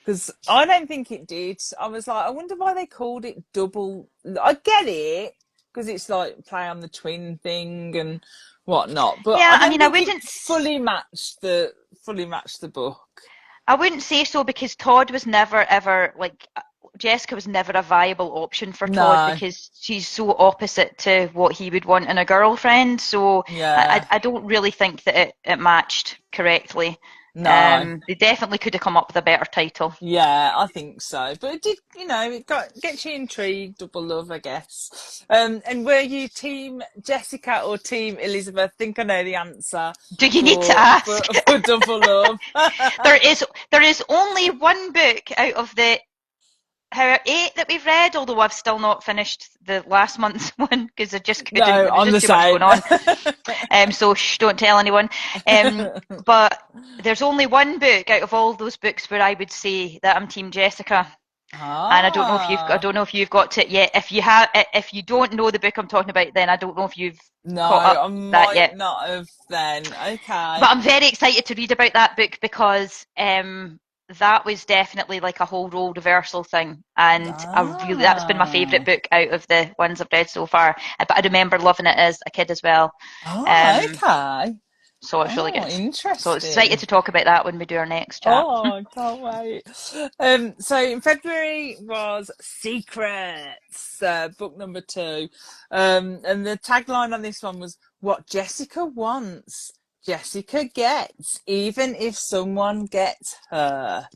Because I don't think it did. I was like, I wonder why they called it Double. I get it because it's like play on the twin thing and whatnot, but I Yeah, I don't mean, I think it wouldn't. fully matched the book. I wouldn't say so because Todd was never ever like Jessica was never a viable option for Todd No, because she's so opposite to what he would want in a girlfriend. So I, yeah, I don't really think that it matched correctly. no. They definitely could have come up with a better title. Yeah, I think so. But it did, it gets you intrigued, Double Love, I guess. And were you team Jessica or team Elizabeth? I think I know the answer Do you need to for ask? Double Love. There is only one book out of the how 8 that we've read, although I've still not finished the last month's one because I just couldn't. No, There was I'm just the too much same. going on. So shh, don't tell anyone. But there's only one book out of all those books where I would say that I'm Team Jessica. And I Ah, don't know if you've got to it yet. If you don't know the book I'm talking about, then I don't know if you've no, caught up I that might yet. not have then. But Okay. I'm very excited to read about that book because that was definitely like a whole role reversal thing, and that's been my favourite Ah, book out of the ones I've read so far. But I remember loving it as a kid as well. ah, Um, okay. So it's really Oh, good. So excited interesting. to talk about that when we do our next chat. Oh, I can't wait. So in February was Secrets, book number 2. And the tagline on this one was, "What Jessica wants, Jessica gets, even if someone gets hurt."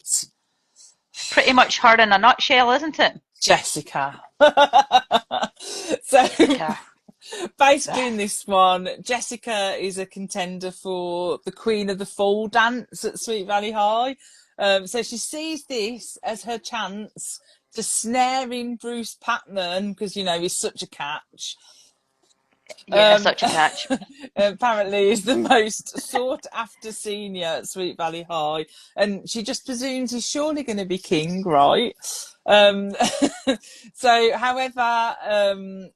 Pretty much her in a nutshell, isn't it? Jessica. So Jessica. basically in this one, Jessica is a contender for the Queen of the Fall dance at Sweet Valley High. So she sees this as her chance to snare in Bruce Patman because, you know, he's such a catch. Yeah, such a catch. Apparently is the most sought after senior at Sweet Valley High, and she just presumes he's surely going to be king, right? um, so however,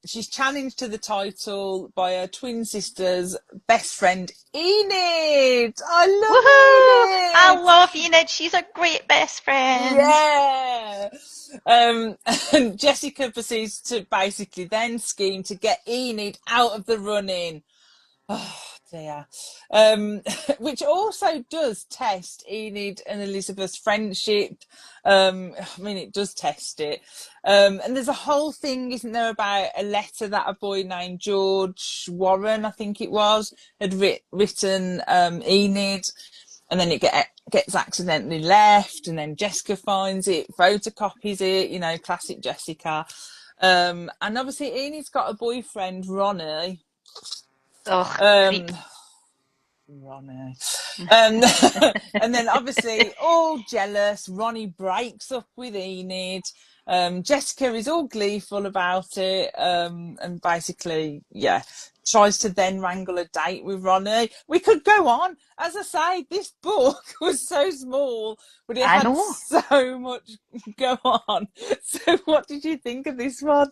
she's challenged to the title by her twin sister's best friend, Enid. Woohoo! I love I Enid. love Enid. She's a great best friend. Yeah. Um, and Jessica proceeds to basically then scheme to get Enid out of the running. Oh dear. Which also does test Enid and Elizabeth's friendship. I mean, it does test it. And there's a whole thing, isn't there, about a letter that a boy named George Warren, I think it was, had written Enid, and then it gets accidentally left, and then Jessica finds it, photocopies it, you know, classic Jessica. And obviously Enid's got a boyfriend, Ronnie. Ugh, Um, creep. Ronnie. And then obviously all jealous, Ronnie breaks up with Enid. Jessica is all gleeful about it, and basically, yeah, tries to then wrangle a date with Ronnie. We could go on. As I say, this book was so small, but it I had know. so much go on. So what did you think of this one?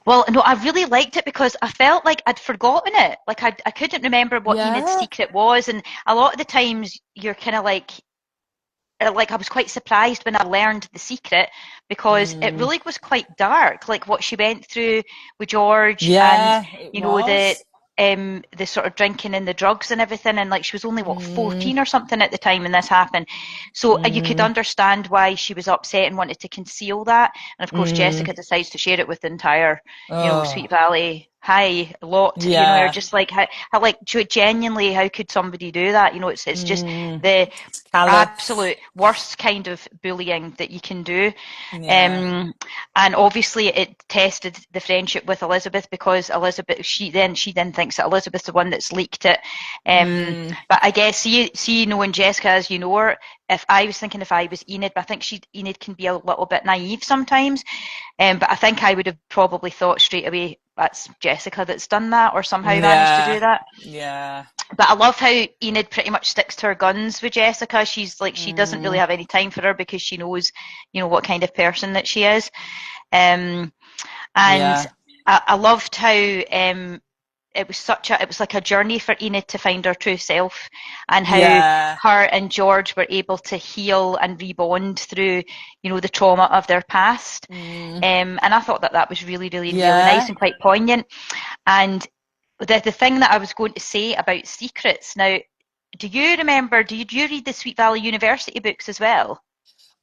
Well, no, I really liked it because I felt like I'd forgotten it. Like I couldn't remember what Enid's Yeah. secret was, and a lot of the times you're kind of like I was quite surprised when I learned the secret because it Mm. really was quite dark, like what she went through with George and Yeah, it you know was. the sort of drinking and the drugs and everything, and like she was only what Mm. 14 or something at the time when this happened. So you could Mm. understand why she was upset and wanted to conceal that. And of course Mm. Jessica decides to share it with the entire, you know, Oh, Sweet Valley High lot, you know, or yeah. just like how like genuinely how could somebody do that? You know, it's just Mm. the Callous. absolute worst kind of bullying that you can do. Yeah. Um, and obviously it tested the friendship with Elizabeth because Elizabeth she then thinks that Elizabeth's the one that's leaked it. Mm. But I guess see knowing Jessica as you know her, if I was thinking if I was Enid, but I think Enid can be a little bit naive sometimes. But I think I would have probably thought straight away that's Jessica that's done that or somehow managed to do Yeah. that. Yeah. But I love how Enid pretty much sticks to her guns with Jessica. She's like she doesn't really Mm. have any time for her because she knows, you know, what kind of person that she is. Um, and Yeah. I loved how it was like a journey for Enid to find her true self and how Yeah. her and George were able to heal and rebond through, you know, the trauma of their past. Mm. And I thought that that was really, really, really nice Yeah. and quite poignant. And the thing that I was going to say about secrets now, do you remember, did you read the Sweet Valley University books as well?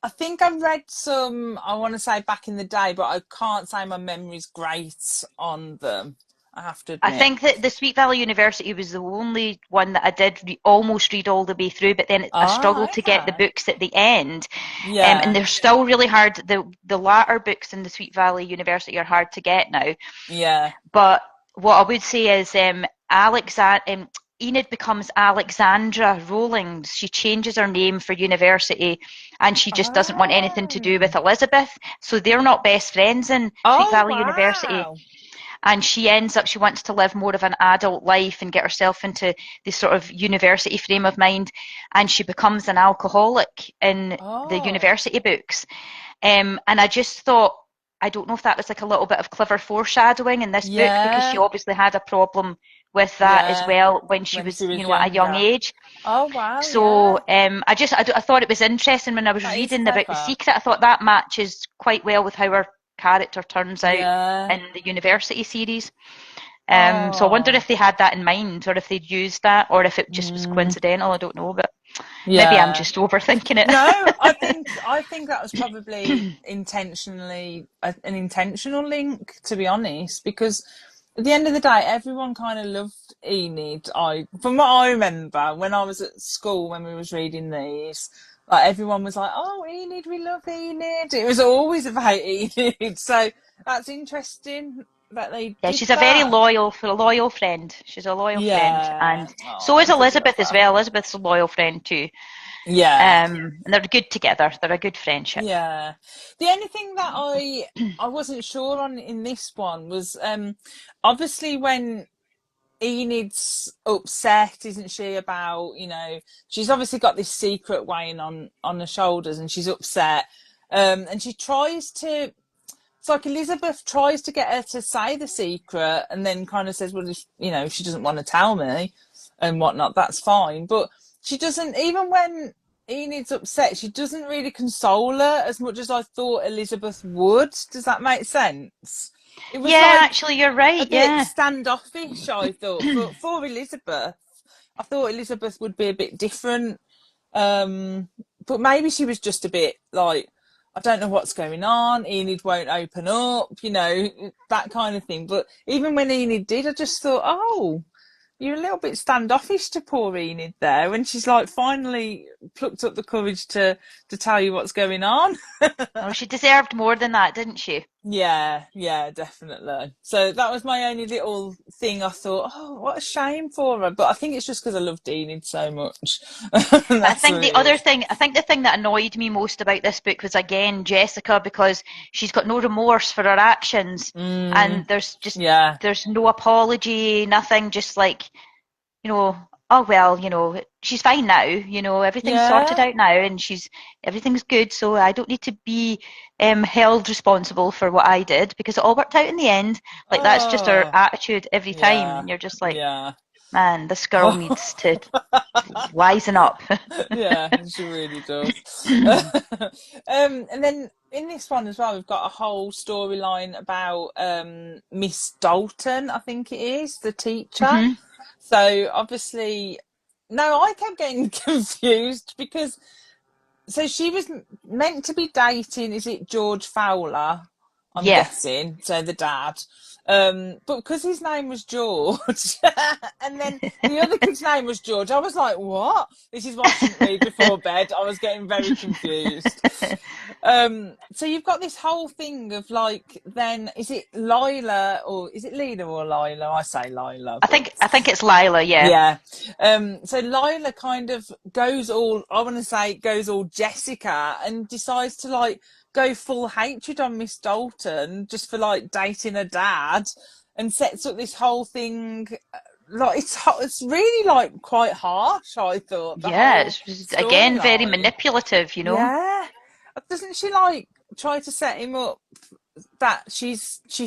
I think I've read some, I want to say back in the day, but I can't say my memory's great on them, I have to I admit. think that the Sweet Valley University was the only one that I did almost read all the way through, but then I Oh, struggled to get the okay. books at the end. And Yeah. they're still really hard. The latter books in the Sweet Valley University are hard to get now. Yeah. But what I would say is Enid becomes Alexandra Rawlings. She changes her name for university and she just doesn't want anything to do with Oh. Elizabeth. So they're not best friends in Sweet Oh, Valley University. wow. And she wants to live more of an adult life and get herself into this sort of university frame of mind. And she becomes an alcoholic in the Oh. university books. And I just thought, I don't know if that was like a little bit of clever foreshadowing in this book because she Yeah. obviously had a problem with that as Yeah. well when she When was, she you was know, at a young younger. age. Oh, wow. So Yeah. I thought it was interesting when I was That is reading about the clever. secret. I thought that matches quite well with how her character turns out Yeah. in the university series. So I wonder Oh, if they had that in mind, or if they'd used that, or if it just was mm, coincidental. I don't know, but maybe I'm yeah. just overthinking No, it. I think that was probably intentionally an intentional link, to be honest, because at the end of the day, everyone kind of loved Enid. From what I remember, when I was at school when we was reading these, like everyone was like, "Oh, Enid, we love Enid." It was always about Enid, so that's interesting that they Yeah, did she's a very that. loyal friend. She's a loyal friend, Yeah. and Oh, so I is did love Elizabeth as her. well. Elizabeth's a loyal friend too. Yeah. And they're good together. They're a good friendship. Yeah. The only thing that I wasn't sure on in this one was obviously when Enid's upset, isn't she, about, she's obviously got this secret weighing on her shoulders and she's upset. And she tries to it's like Elizabeth tries to get her to say the secret and then kind of says, well, if she doesn't want to tell me and whatnot, that's fine. But she doesn't, even when Enid's upset, she doesn't really console her as much as I thought Elizabeth would. Does that make sense? It was Yeah, like actually, you're a right. bit Yeah. standoffish, I thought. For Elizabeth, I thought Elizabeth would be a bit different. Um, but maybe she was just a bit like, I don't know what's going on. Enid won't open up, that kind of thing. But even when Enid did, I just thought, oh, you're a little bit standoffish to poor Enid there when she's like finally plucked up the courage to tell you what's going on. Oh, she deserved more than that, didn't she? Yeah, definitely. So that was my only little thing. I thought, oh, what a shame for her. But I think it's just because I love Enid so much. But That's what it is. I think the thing that annoyed me most about this book was again Jessica, because she's got no remorse for her actions, and Mm, yeah, there's no apology, nothing, just like, you know, oh well, she's fine now, everything's sorted yeah. out now, and everything's good, so I don't need to be held responsible for what I did because it all worked out in the end. Like, that's just her Oh, attitude every time, yeah, and you're just like, yeah. man, this girl Oh, needs to wisen up. yeah, she really does. And then in this one as well, we've got a whole storyline about Miss Dalton, I think it is, the teacher. Hmm. So obviously, no, I kept getting confused because so she was meant to be dating, is it George Fowler? I'm Yeah. guessing, so the dad. But because his name was George, and then the other kid's name was George, I was like, what? This is why I shouldn't read before bed. I was getting very confused. So you've got this whole thing of like, then is it Lila or is it Lena or Lila? I say Lila, but I think it's Lila, yeah. yeah. So Lila kind of I want to say, goes all Jessica and decides to like go full hatred on Miss Dalton just for like dating her dad and sets up this whole thing. Like it's really like quite harsh, I thought, the Yeah, whole it's just, again, very storyline. manipulative. Yeah. Doesn't she like try to set him up that she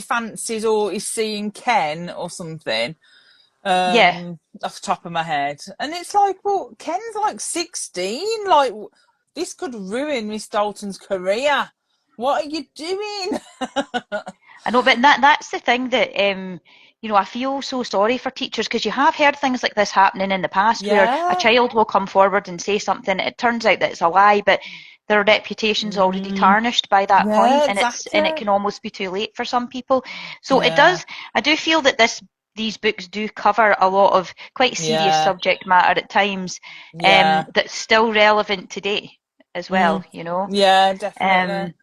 fancies or is seeing Ken or something? Yeah. Off the top of my head. And it's like, well, Ken's like 16. Like, this could ruin Miss Dalton's career. What are you doing? I know, but that's the thing that I feel so sorry for teachers, because you have heard things like this happening in the past where a Yeah. child will come forward and say something, it turns out that it's a lie, but their reputation's already Mm, tarnished by that point, yeah, and it exactly. can almost be too late for some people. So Yeah. I do feel that these books do cover a lot of quite serious Yeah. subject matter at times, Yeah. that's still relevant today as Mm, well. yeah, definitely. Um,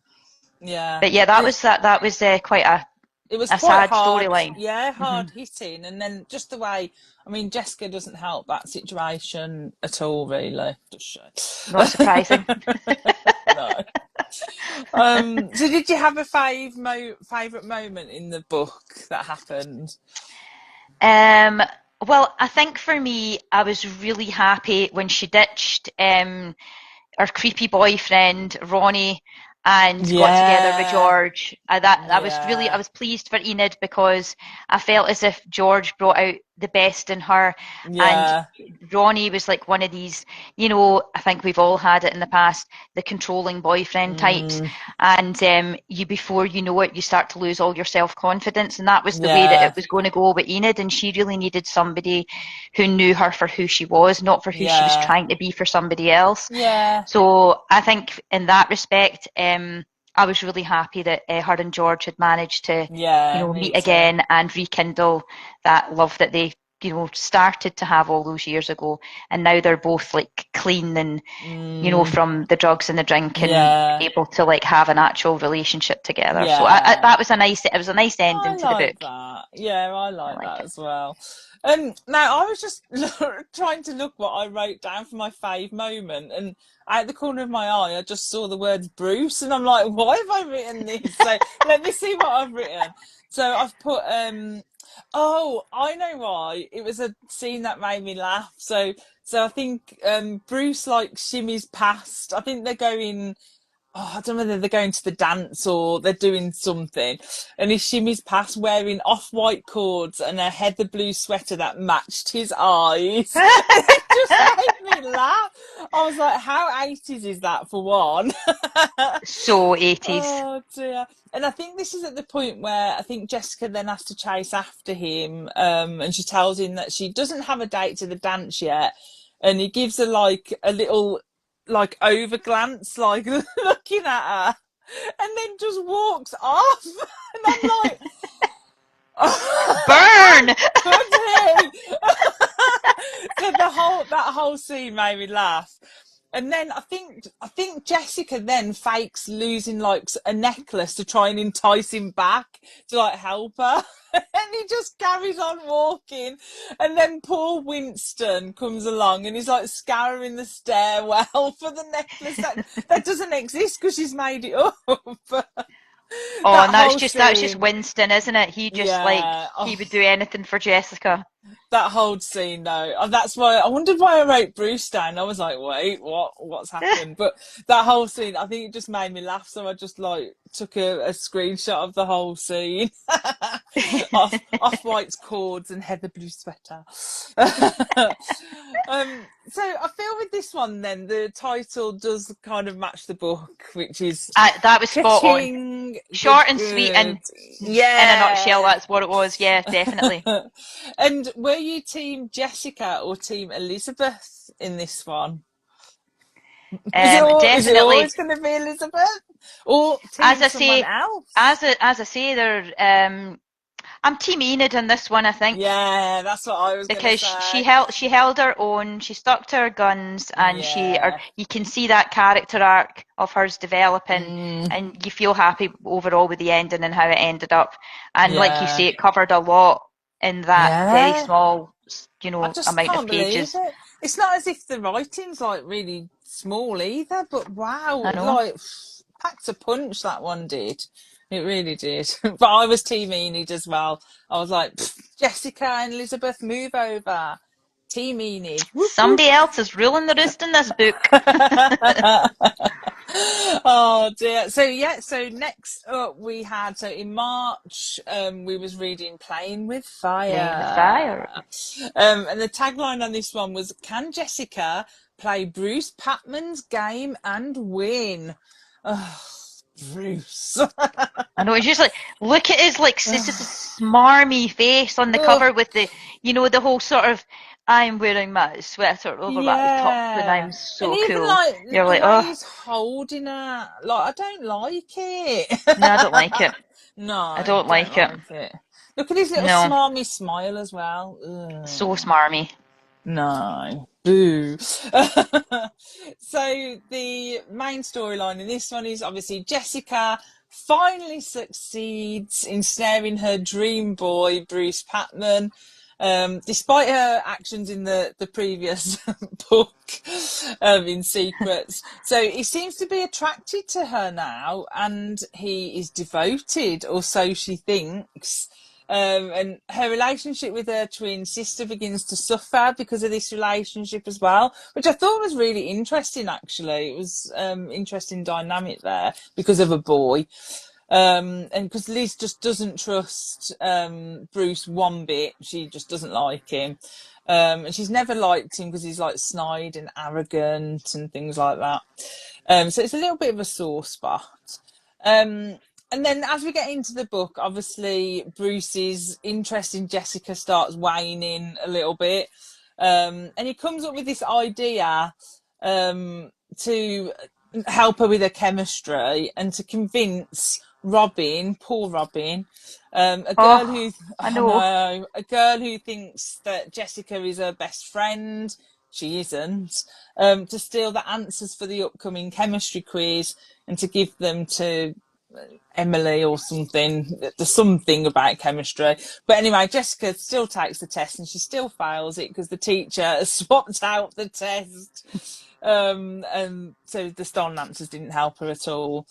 Yeah. but yeah, And it, that was quite it was a quite sad hard. storyline. Yeah, Hmm. hard hitting. And then just the way, I mean, Jessica doesn't help that situation at all, really. Does Not she? surprising. No. So did you have a favourite moment in the book that happened? Um, well, I think for me, I was really happy when she ditched her creepy boyfriend Ronnie and got together with Yeah, George. I yeah, was pleased for Enid, because I felt as if George brought out the best in her. And Yeah. Ronnie was like one of these, I think we've all had it in the past, the controlling boyfriend types. Mm, And you, before you know it, you start to lose all your self-confidence. And that was the way that yeah. it was going to go with Enid. And she really needed somebody who knew her for who she was, not for who she was Yeah. trying to be for somebody else. Yeah. So I think in that respect, I was really happy that her and George had managed to, Yeah. Me meet too. again and rekindle that love that they, started to have all those years ago. And now they're both like clean and, Mm, from the drugs and the drink and yeah. able to like have an actual relationship together. So Yeah. that was it was a nice I ending to the book. like that. Yeah, I I like like that it. as well. Now I was just trying to look what I wrote down for my fave moment, and out the corner of my eye, I just saw the words Bruce, and I'm like, why have I written this? So let me see what I've written. So I've put, oh, I know why. It was a scene that made me laugh. So I think Bruce like shimmies past. I think they're going. Oh, I don't know whether they're going to the dance or they're doing something. And he shimmies past wearing off-white cords and a heather blue sweater that matched his eyes. And it just made me laugh. I was like, how 80s is that for one? So 80s. Oh dear. And I think this is at the point where I think Jessica then has to chase after him, and she tells him that she doesn't have a date to the dance yet. And he gives her like a little like over glance, like looking at her, and then just walks off. And I'm like, how Burn! could he? So that whole scene made me laugh. And then I think Jessica then fakes losing like a necklace to try and entice him back to like help her. And he just carries on walking. And then poor Winston comes along and he's like scouring the stairwell for the necklace that doesn't exist because she's made it up. Oh, That and that's whole just scene. Winston, isn't it? He just like Yeah. he Oh, would do anything for Jessica. that whole scene though. That's why I wondered why I wrote Bruce down. I was like, wait, what's happened? But that whole scene, I think it just made me laugh. So I just like took a screenshot of the whole scene. Off white's cords and heather blue sweater. So I feel with this one then the title does kind of match the book, which is That was spot on. Ka-ching, good, Short and sweet, good. and in a nutshell, Yeah. that's what it was. Yeah, definitely. And were you team Jessica or team Elizabeth in this one? Is it Definitely. always going to be Elizabeth or As team I someone say, else? as I say, they're I'm Team Enid in this one, I think, Yeah, that's what I was going to because she say. held her own, she stuck to her guns, and Yeah. you can see that character arc of hers developing, Mm, and you feel happy overall with the ending and how it ended up. And like you yeah. say, it covered a lot in that very Yeah. small, I just amount of can't believe pages. it. It's not as if the writing's like really small either, but wow, I it know. like packed a punch that one did. It really did. But I was Team Enid as well. I was like, Jessica and Elizabeth, move over. Team Enid. Whoop whoop. Somebody else is ruling the roost in this book. Oh dear. So yeah, so next up we had so in March we was reading Playing with Playing with Fire. fire. And the tagline on this one was Can Jessica play Bruce Patman's game and win? Oh, Bruce. I know, it's just like, look at his, like, it's just a smarmy face on the Ugh, cover with the whole sort of, I'm wearing my sweater over my top and yeah. I'm And so even cool. like You're the like, way oh, he's holding her, like I don't like it. no, I don't like it. I No, don't don't like it. like it. Look at his little No, smarmy smile as well. so Ugh. smarmy. No. Boo. So the main storyline in this one is obviously Jessica finally succeeds in snaring her dream boy, Bruce Patman, despite her actions in the previous book, in Secrets. So he seems to be attracted to her now, and he is devoted, or so she thinks. And her relationship with her twin sister begins to suffer because of this relationship as well, which I thought was really interesting. Actually, it was interesting dynamic there because of a boy. And because Liz just doesn't trust Bruce one bit, she just doesn't like him. And she's never liked him because he's like snide and arrogant and things like that. So it's a little bit of a sore spot. Um, and then as we get into the book, obviously Bruce's interest in Jessica starts waning a little bit. And he comes up with this idea to help her with her chemistry and to convince Robin, poor Robin, a girl Oh, who, I I know. know, a girl who thinks that Jessica is her best friend. She isn't. To steal the answers for the upcoming chemistry quiz and to give them to Emily or something. There's something about chemistry. But anyway, Jessica still takes the test and she still fails it because the teacher has swapped out the test. And so the stolen answers didn't help her at all.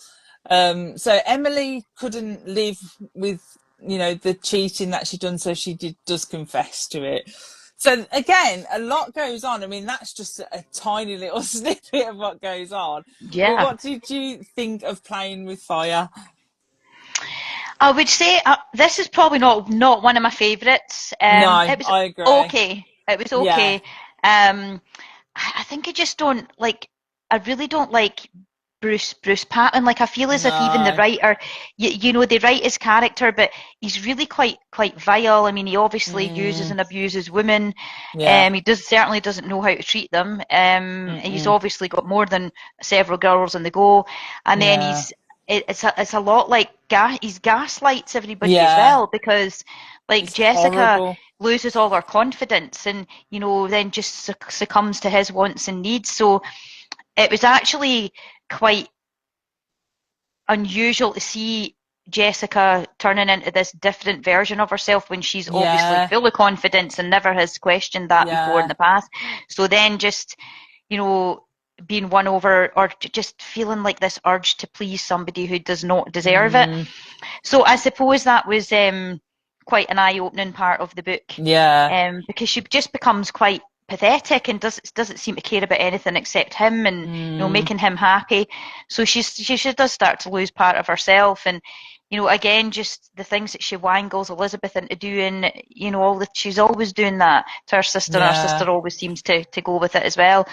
So Emily couldn't live with, the cheating that she'd done, so does confess to it. So again, a lot goes on. I mean, that's just a tiny little snippet of what goes on. But Yeah. what did you think of Playing with Fire? I would say this is probably not one of my favourites. No, It was I agree. okay. It was Yeah. okay. I think I just don't like. I really don't like Bruce Patton. Like I feel as if even the No. writer, they write his character, but he's really quite vile. I mean, he obviously uses Mm, and abuses women. yeah. He certainly doesn't know how to treat them. He's Mm-mm. obviously got more than several girls on the go, and then Yeah. it's a lot like he's gaslights everybody as Yeah. well because like It's Jessica horrible. loses all her confidence and then just succumbs to his wants and needs. So it was actually quite unusual to see Jessica turning into this different version of herself when she's obviously Yeah. full of confidence and never has questioned that before in Yeah. the past. So then just, you know, being won over or just feeling like this urge to please somebody who does not deserve it. Mm, So I suppose that was quite an eye-opening part of the book, yeah. because she just becomes quite pathetic and doesn't seem to care about anything except him and Mm, making him happy. So she does start to lose part of herself and again just the things that she wangles Elizabeth into doing. All that she's always doing that to her sister, and her yeah. sister always seems to go with it as well.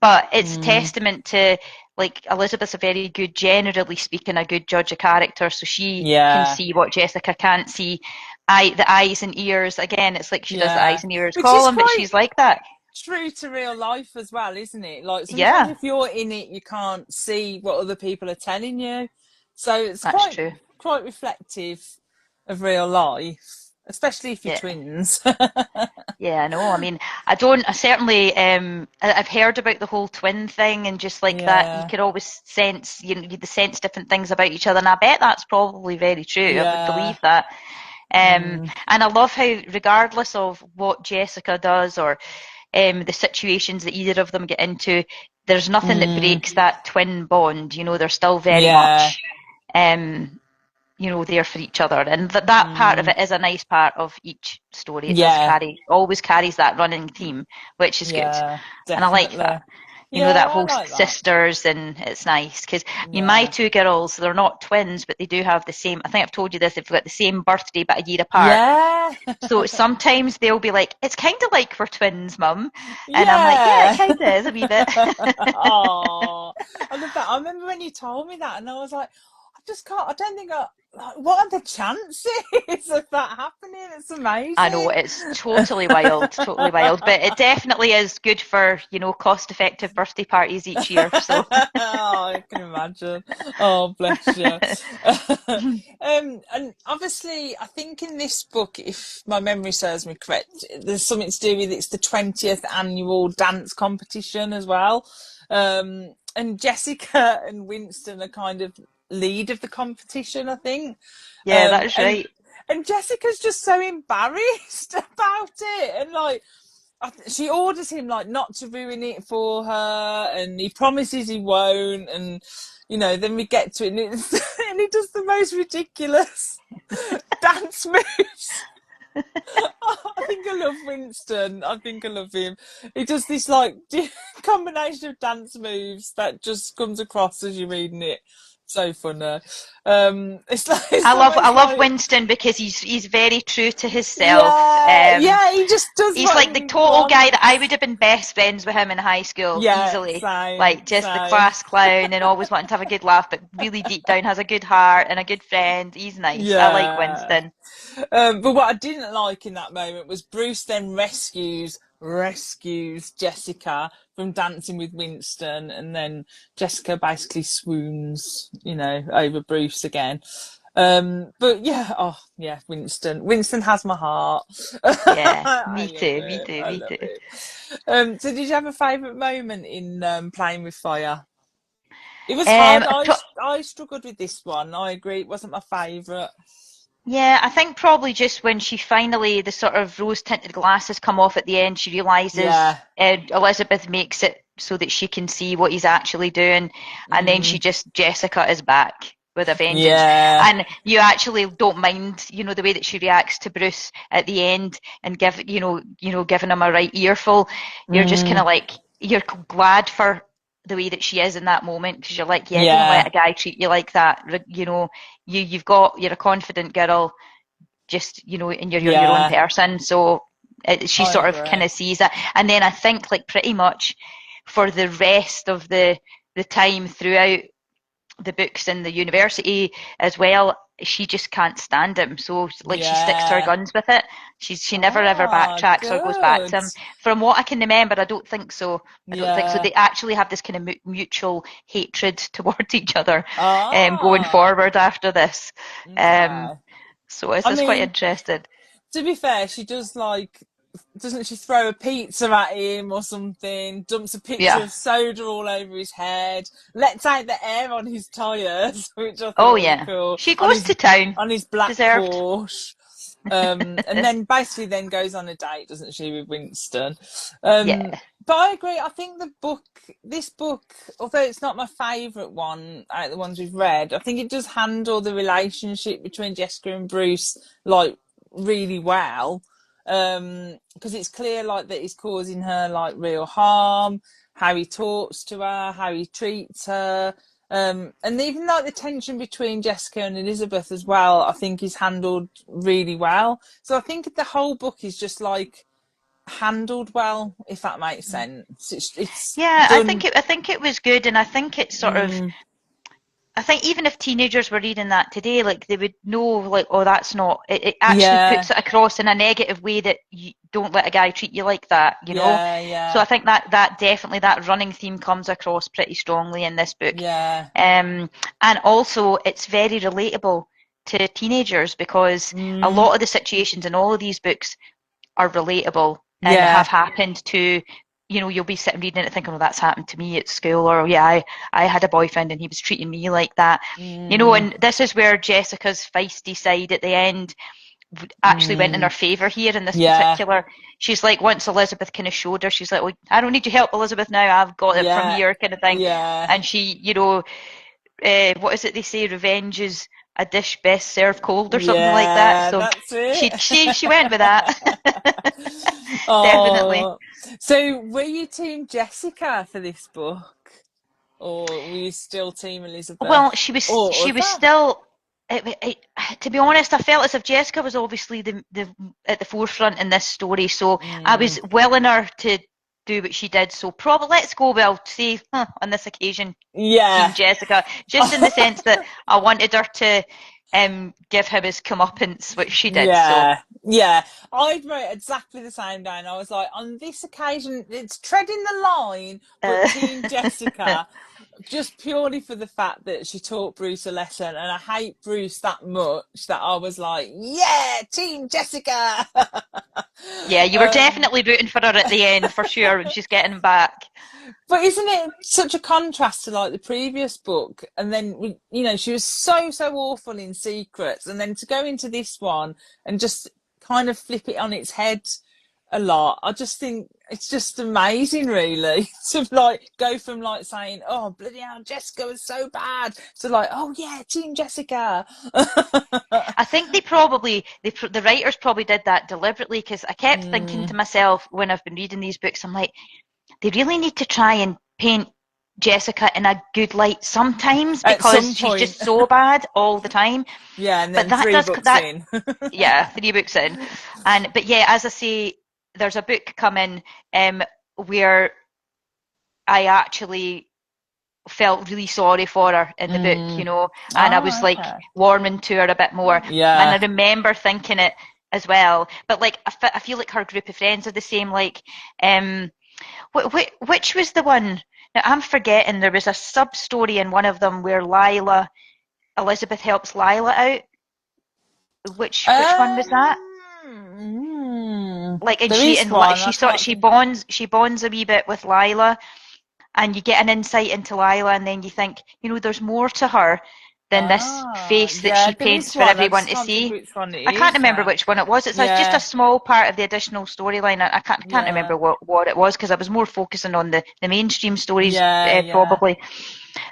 But it's a Mm, testament to like Elizabeth's a very good, generally speaking, a good judge of character, so she can yeah. see what Jessica can't see. The eyes and ears, again, it's like she does the Yeah. eyes and ears Which is column, but quite she's like that. true to real life as well, isn't it? Like sometimes Yeah, if you're in it, you can't see what other people are telling you. So it's that's quite true. quite reflective of real life, especially if you're Yeah. twins. Yeah, I know. I mean, I certainly, I've heard about the whole twin thing and just like that, you Yeah. could always sense, you sense different things about each other. And I bet that's probably very true. I would Yeah. believe that. Mm, And I love how, regardless of what Jessica does or the situations that either of them get into, there's nothing that mm, breaks that twin bond. They're still very yeah. much, um, there for each other. And that part of Mm, it is a nice part of each story. It does yeah. always carries that running theme, which is good. Yeah. And I like Definitely. that. Yeah, That I whole like that. sisters, and it's nice because my Yeah. two girls, they're not twins, but they do have the same. I think I've told you this. They've got the same birthday, but a year apart. Yeah. So sometimes they'll be like, "It's kind of like we're twins, Mum," and I'm like, "Yeah, it Yeah. kind of is a wee bit." Oh, I love that. I remember when you told me that, and I was like, I just can't. I don't think I. Like, what are the chances of that happening? It's I know amazing. it's totally wild, but it definitely is good for cost-effective birthday parties each year. So Oh, I can imagine. Oh, bless you. And obviously, I think in this book, if my memory serves me correct, there's something to do with it's the 20th annual dance competition as well. And Jessica and Winston are kind of lead of the competition, I think. yeah, that Um, is and right. and Jessica's just so embarrassed about it, and like she orders him like not to ruin it for her, and he promises he won't, and then we get to it, and, and he does the most ridiculous dance moves. I think I love Winston. I think I love him. He does this like combination of dance moves that just comes across as you're reading it So funny. It's I almost love like, Winston because he's very true to himself. yeah, he just does He's what like the he total guy that I wants. would have been best friends with him in high school, Yeah, easily. same, Like just the same. class clown and always wanting to have a good laugh, but really deep down has a good heart and a good friend. He's nice. I like Yeah. Winston. But what I didn't like in that moment was Bruce then rescues Jessica from dancing with Winston, and then Jessica basically swoons, over Bruce again. But yeah, oh yeah, Winston. Winston has my heart. Yeah, I me love too, me it. too, I me love too. it. So did you have a favourite moment in playing with fire? It was hard. Um, I struggled with this one. I agree. It wasn't my favourite. Yeah, I think probably just when she finally, the sort of rose-tinted glasses come off at the end, she realizes Yeah. Elizabeth makes it so that she can see what he's actually doing, and then Mm, Jessica is back with a vengeance, yeah. and you actually don't mind, the way that she reacts to Bruce at the end and giving him a right earful. You're just kind Mm, of like, you're glad for the way that she is in that moment because you're like, yeah, don't let yeah. a guy treat you like that. You're a confident girl, just and you're your own Yeah. person. So she I sort of kind agree. of sees that, and then I think like pretty much for the rest of the time throughout the books in the university as well, she just can't stand him. So like she sticks to her Yeah. guns with it. She never ever Ah, backtracks or goes back good. to him. From what I can remember, I don't think so. I don't think so. Yeah. They actually have this kind of mutual hatred towards each other, going Ah, forward after this. Um, okay. so it's I just quite mean, interesting. to be fair, she does doesn't she throw a pizza at him or something? Dumps a pitcher Yeah. of soda all over his head. Lets out the air on his tyres, which I Oh thought was yeah. cool. She goes to town. On his black Deserved. Porsche. And then basically then goes on a date, doesn't she, with Winston? Yeah. But I agree. I think this book, although it's not my favourite one out of the ones we've read, I think it does handle the relationship between Jessica and Bruce like really well. Because it's clear like that he's causing her like real harm, how he talks to her, how he treats her. And even like the tension between Jessica and Elizabeth as well, I think is handled really well. So I think the whole book is just like handled well, if that makes sense. It's Yeah, done. I think it was good, and I think it's sort of, Mm, I think even if teenagers were reading that today, like they would know, like, oh, that's not. It actually yeah, puts it across in a negative way that you don't let a guy treat you like that. yeah, So yeah, I think that definitely that running theme comes across pretty strongly in this book, yeah. and also it's very relatable to teenagers because a Mm, lot of the situations in all of these books are relatable and have yeah. happened to, you'll be sitting reading it thinking, oh, that's happened to me at school, or yeah, I had a boyfriend and he was treating me like that. Mm, And this is where Jessica's feisty side at the end actually went in her mm, favour here in this yeah, particular. She's like, once Elizabeth kind of showed her, she's like, well, I don't need your help, Elizabeth, now, I've got it from yeah, here, kind of thing. yeah, And she, what is it they say, revenge is a dish best served cold or something like that. yeah. So That's it. she went with that. Definitely. Oh, so were you team Jessica for this book, or were you still team Well, Elizabeth she or was other? still. To be honest, I felt as if Jessica was obviously the at the forefront in this story, so I Mm, was willing her to do what she did. So probably let's go. Well, say on this occasion, Team yeah. Jessica, just in the sense that I wanted her to give him his comeuppance, which she did. So Yeah, yeah. I wrote exactly the same down. I was like, on this occasion, it's treading the line, but uh, Team Jessica, just purely for the fact that she taught Bruce a lesson, and I hate Bruce that much that I was like, yeah, Team Jessica. yeah, you were um, definitely rooting for her at the end for sure when she's getting back. But isn't it such a contrast to like the previous book? And then she was so awful in Secrets, and then to go into this one and just kind of flip it on its head a lot. I just think it's just amazing, really, to like go from like saying, "Oh bloody hell, Jessica was so bad," to like, "Oh yeah, Team Jessica." I think the writers probably did that deliberately because I kept thinking Mm, to myself when I've been reading these books, I'm like, they really need to try and paint Jessica in a good light sometimes At because some she's point. just so bad all the time. Yeah, and But then that three does books that, in. yeah, 3 books in, but yeah, as I say, there's a book coming where I actually felt really sorry for her in the book, Mm. and I was Oh, like okay. warming to her a bit more. And I Yeah. remember thinking it as well. But like, I feel like her group of friends are the same. Like, um, which was the one? Now I'm forgetting. There was a sub story in one of them where Elizabeth helps Lila out. Which one was that? Like, and There she is and one. I she sort can't she think. bonds a wee bit with Lila, and you get an insight into Lila, and then you think, there's more to her than this Ah, face that yeah, she there is paints for one. I everyone just to can't think see. which one it I can't is remember now. which one it was. Just a Yeah, small part of the additional storyline. I can't yeah, remember what it was because I was more focusing on the mainstream stories, yeah, yeah, probably.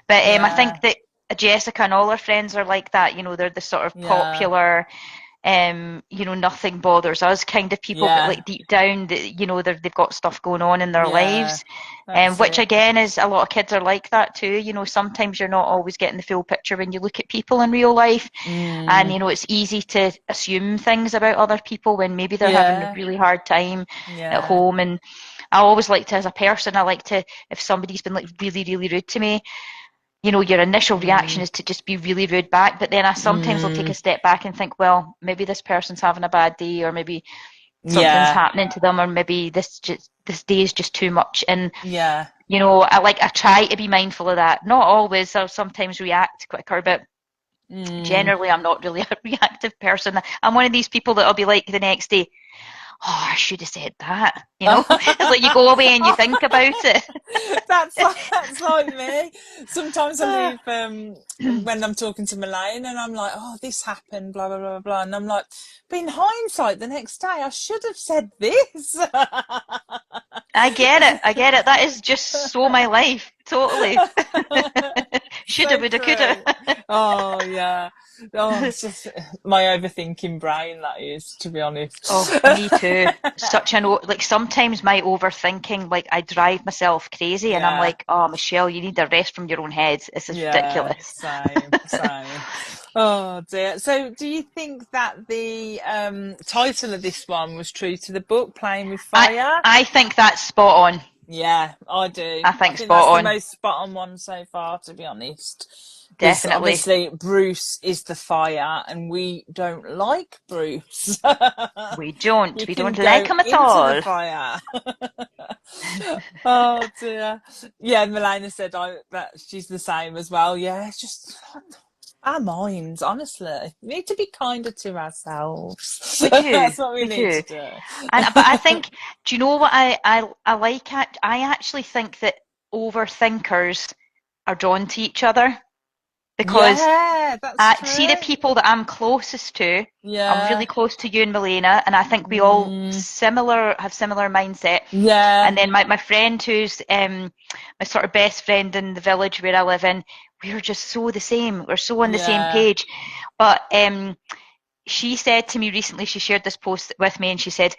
But I yeah, think that Jessica and all her friends are like that. They're the sort of yeah, popular, nothing bothers us kind of people, but yeah, like deep down, they've got stuff going on in their yeah. lives, That's which it. again is a lot of kids are like that too. Sometimes you're not always getting the full picture when you look at people in real life, and Mm, it's easy to assume things about other people when maybe they're having a yeah, really hard time at yeah. home. And I always like to, as a person, I like to, if somebody's been like really, really rude to me, your initial reaction Mm, is to just be really rude back. But then I sometimes will take a mm, step back and think, well, maybe this person's having a bad day, or maybe something's yeah, happening to them, or maybe this day is just too much. And yeah. I try to be mindful of that. Not always. I'll sometimes react quicker, but Mm. generally I'm not really a reactive person. I'm one of these people that'll be like the next day, oh, I should have said that. It's like you go away and you think about it. That's like me. Sometimes I leave when I'm talking to Malayan and I'm like, oh, this happened, blah blah blah blah, and I'm like, but in hindsight, the next day I should have said this. I get it. I get it. That is just so my life. Totally. Shoulda, So woulda, coulda. true. Oh yeah. Oh, it's just my overthinking brain, that is, to be honest. Oh, me too. Such an like sometimes my overthinking, like I drive myself crazy, and I'm Yeah. like, oh, Michelle, you need a rest from your own head. This is Yeah, ridiculous. same, same. Oh dear. So, do you think that the title of this one was true to the book, Playing with I Fire? I think that's spot on. Yeah, I do. I I think think that's spot the on. most spot on one so far, to be honest. Because Definitely. obviously Bruce is the fire, and we don't like Bruce. We don't. You We can don't like go him at into the all. fire. Oh dear. Yeah, Milena said that she's the same as well. Yeah, it's just our minds, honestly. We need to be kinder to ourselves. We do. That's what we We need to do. do. But I think, do you know what I like? I actually think that overthinkers are drawn to each other because Yeah, that's I see the true. people that I'm closest to. I'm really Yeah. close to you and Milena, and I think we all Mm, have similar mindset. yeah. And then my friend who's my sort of best friend in the village where I live in, we're just so the same. We're so on the same Yeah. page. But she said to me recently, she shared this post with me, and she said,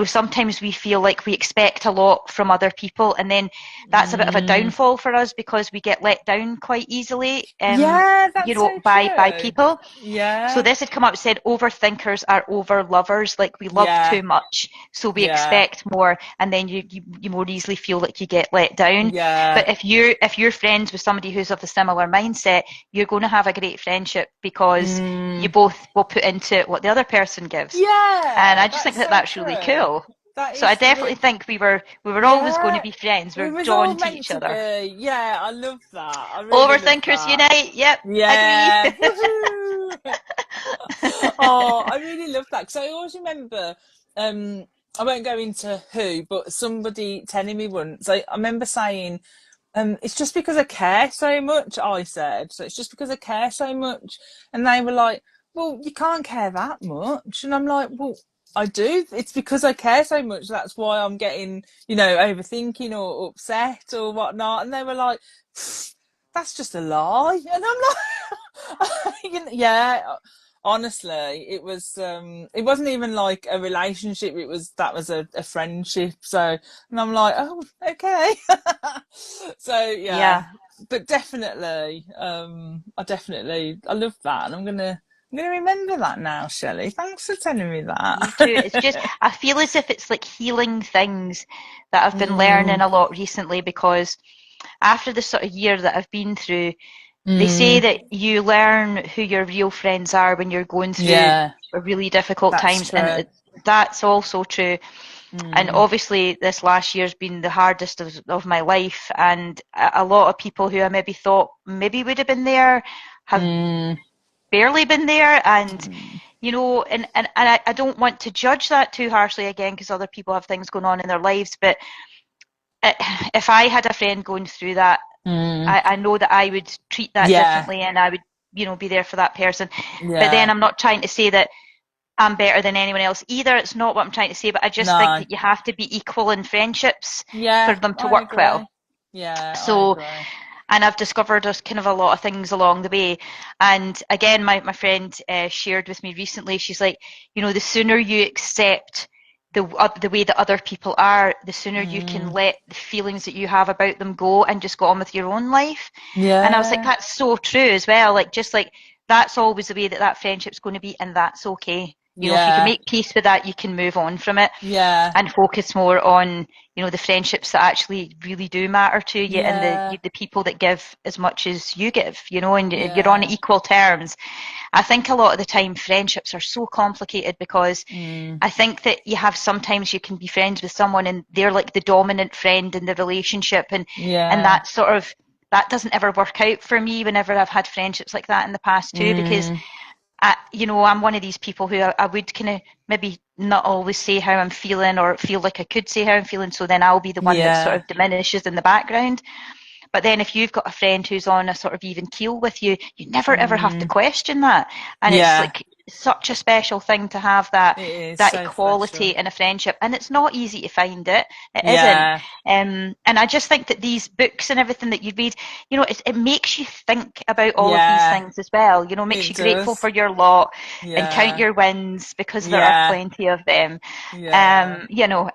sometimes we feel like we expect a lot from other people, and then that's a bit of a Mm, downfall for us because we get let down quite easily, yeah, that's so by true. people. So Yeah. this had come up, said overthinkers are over lovers, like we love Yeah. too much, so we Yeah. expect more, and then you more easily feel like you get let down. Yeah. But if you're friends with somebody who's of the similar mindset, you're going to have a great friendship because you Mm, both will put into it what the other person gives. And yeah, I just think that's that so that's really true. cool. That So I is definitely think we were always going to yeah. be friends. We We're was all drawn to meant each to other. be. Yeah, I love that. I really love Overthinkers that. unite. Yep, agree. Yeah. Woohoo. Oh, I really love that because I always remember. I won't go into who, but somebody telling me once. I remember saying, "It's just because I care so much." I said, "So it's just because I care so much," and they were like, "Well, you can't care that much," and I'm like, "Well." I do. It's because I care so much. That's why I'm getting, overthinking or upset or whatnot. And they were like, that's just a lie. And I'm like, yeah. honestly, it wasn't even like a relationship. That was a friendship. So, and I'm like, oh, okay. So yeah, Yeah. but definitely, I love that, and I'm gonna remember that now, Shelley. Thanks for telling me Me too. It's just, that. I feel as if it's like healing things that I've been learning Mm, a lot recently because after the sort of year that I've been through, they say mm, that you learn who your real friends are when you're going through yeah, really difficult that's times, and true. that's also true. And Mm, obviously, this last year's been the hardest of my life, and a lot of people who I maybe thought maybe would have been there have mm, barely been there, and mm. I don't want to judge that too harshly again because other people have things going on in their lives, but if I had a friend going through that, Mm. I know that I would treat that Yeah, differently and I would, be there for that person. But then yeah, I'm not trying to say that I'm better than anyone else either. It's not what I'm trying to say, but I just think no, that you have to be equal in friendships for yeah, them to I work well. agree. Yeah, I So, agree. and I've discovered there's kind of a lot of things along the way. And again, my friend shared with me recently, she's like, the sooner you accept the way that other people are, the sooner you can Mm, let the feelings that you have about them go and just go on with your own life. And I was like, yeah, that's so true as well. Like, just like that's always the way that that friendship's going to be, and that's okay. If you can yeah, make peace with that, you can move on from it yeah, and focus more on the friendships that actually really do matter to you and yeah, the people that give as much as you give, and you're on yeah. equal terms. I think a lot of the time friendships are so complicated because Mm, I think that you have sometimes you can be friends with someone and they're like the dominant friend in the relationship, and yeah. that doesn't ever work out for me whenever I've had friendships like that in the past too, because Mm, I'm one of these people who I would kind of maybe not always say how I'm feeling or feel like I could say how I'm feeling. So then I'll be the one that sort yeah. of diminishes in the background. But then if you've got a friend who's on a sort of even keel with you, you never ever have to Mm, question that. And it's yeah. like such a special thing to have that It is that so equality special. in a friendship. And it's not easy to find it. It isn't. Yeah, And I just think that these books and everything that you read, it makes you think about all of these yeah. things as well. Makes It you grateful for does. your lot and count Yeah, your wins because there are yeah, plenty of them. yeah,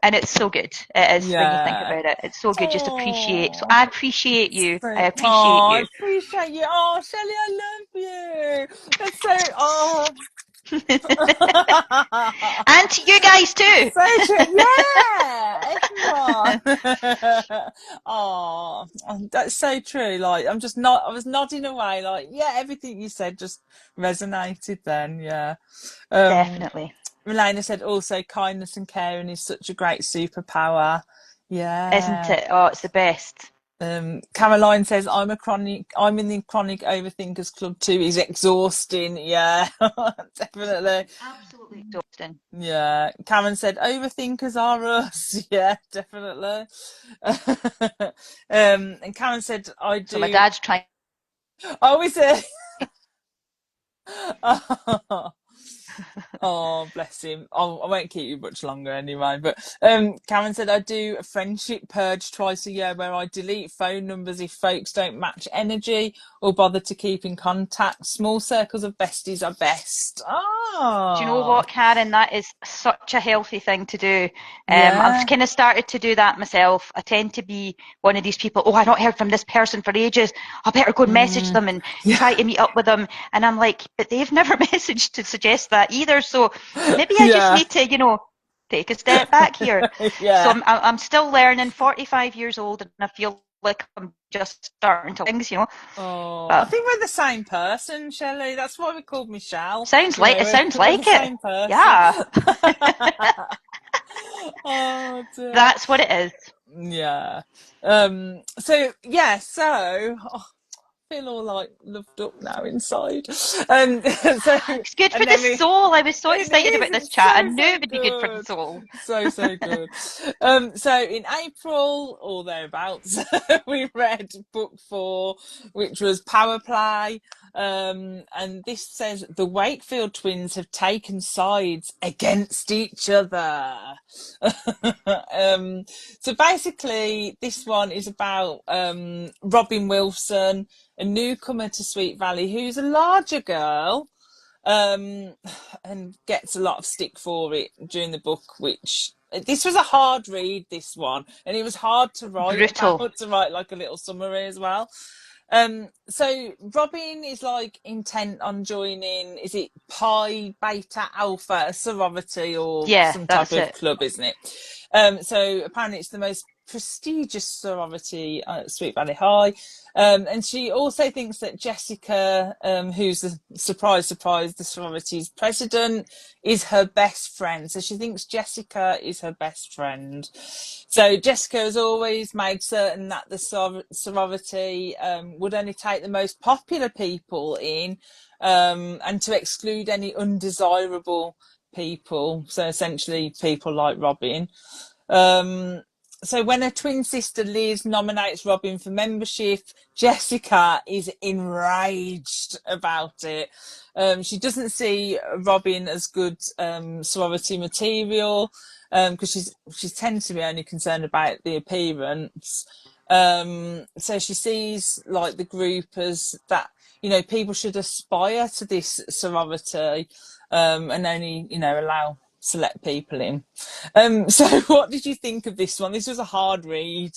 And it's so good. It is when you think yeah. about it. It's so good. Just appreciate. So Oh, I appreciate you. I so, appreciate oh, I you. appreciate you. Oh, Shelley, I love you. That's so, oh. And to you guys too. So true. Yeah, everyone. Oh, that's so true. Like, I was nodding away. Like, yeah, everything you said just resonated then. Yeah. Um, Definitely. Milena said also kindness and caring is such a great superpower. Isn't Yeah. it? Oh, it's the best. Caroline says I'm in the chronic overthinkers club too. Is exhausting. Yeah, definitely. Absolutely exhausting. Yeah. Karen said overthinkers are us. Yeah, definitely. And Karen said I So my do. dad's trying. Oh, is it? Oh. Oh, bless him. I won't keep you much longer anyway. But Karen said I do a friendship purge twice a year where I delete phone numbers if folks don't match energy or bother to keep in contact. Small circles of besties are best. Do you know Oh, what, Karen? That is such a healthy thing to do. I've yeah. kind of started to do that myself. I tend to be one of these people, oh, I've not heard from this person for ages. I better go and message Mm, them and try yeah. to meet up with them. And I'm like, but they've never messaged to suggest that either. So maybe I just Yeah. need to, take a step back here. So Yeah. I'm still learning, 45 years old, and I feel like I'm just starting to things. Oh, I But think we're the same person, Shelley. That's why we called Michelle. it sounds We're the like it. same person. Yeah, Oh dear. that's what it is. Yeah. So yeah. So oh, I feel all like loved up now inside. So It's good for and the then we. soul. I was so It excited is. about this It's chat. I so knew so it would be good for the good. soul. So good. So in April or thereabouts, we read book 4, which was Power Play. And this says the Wakefield twins have taken sides against each other. So basically, this one is about Robin Wilson, a newcomer to Sweet Valley, who's a larger girl. and gets a lot of stick for it during the book, which this was a hard read, this one, and it was hard to write Brutal. about, to write like a little summary as well. So Robin is like intent on joining, is it Pi Beta Alpha, a sorority or Yeah, some type that's of it. club, isn't it? So apparently it's the most prestigious sorority at Sweet Valley High. And she also thinks that Jessica, who's the surprise, the sorority's president, is her best friend. So she thinks Jessica is her best friend. So Jessica has always made certain that the sorority would only take the most popular people in, and to exclude any undesirable people. So essentially people like Robin. So when her twin sister Liz nominates Robin for membership, Jessica is enraged about it. She doesn't see Robin as good sorority material, because she tends to be only concerned about the appearance. So she sees like the group as that, people should aspire to this sorority, and only, allow select people in. So what did you think of this one? This was a hard read.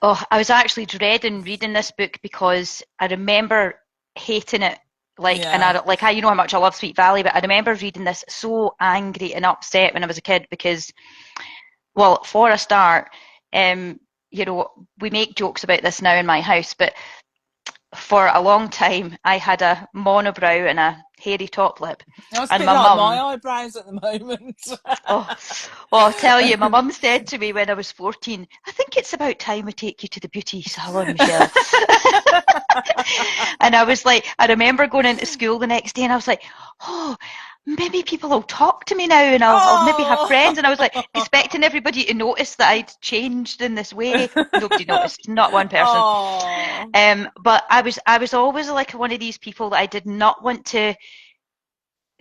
Oh, I was actually dreading reading this book because I remember hating it. And Yeah. you know how much I love Sweet Valley, but I remember reading this so angry and upset when I was a kid because, well, for a start, we make jokes about this now in my house, but for a long time I had a monobrow and a hairy top lip, It's a and bit my like my mum. eyebrows at the moment. Oh, well, I'll tell you, my mum said to me when I was 14, I think it's about time we take you to the beauty salon, Michelle. And I was like, I remember going into school the next day and I was like, oh, maybe people will talk to me now and I'll maybe have friends. And I was like, expecting everybody to notice that I'd changed in this way. Nobody noticed, not one person. Oh. But I was always like one of these people that I did not want to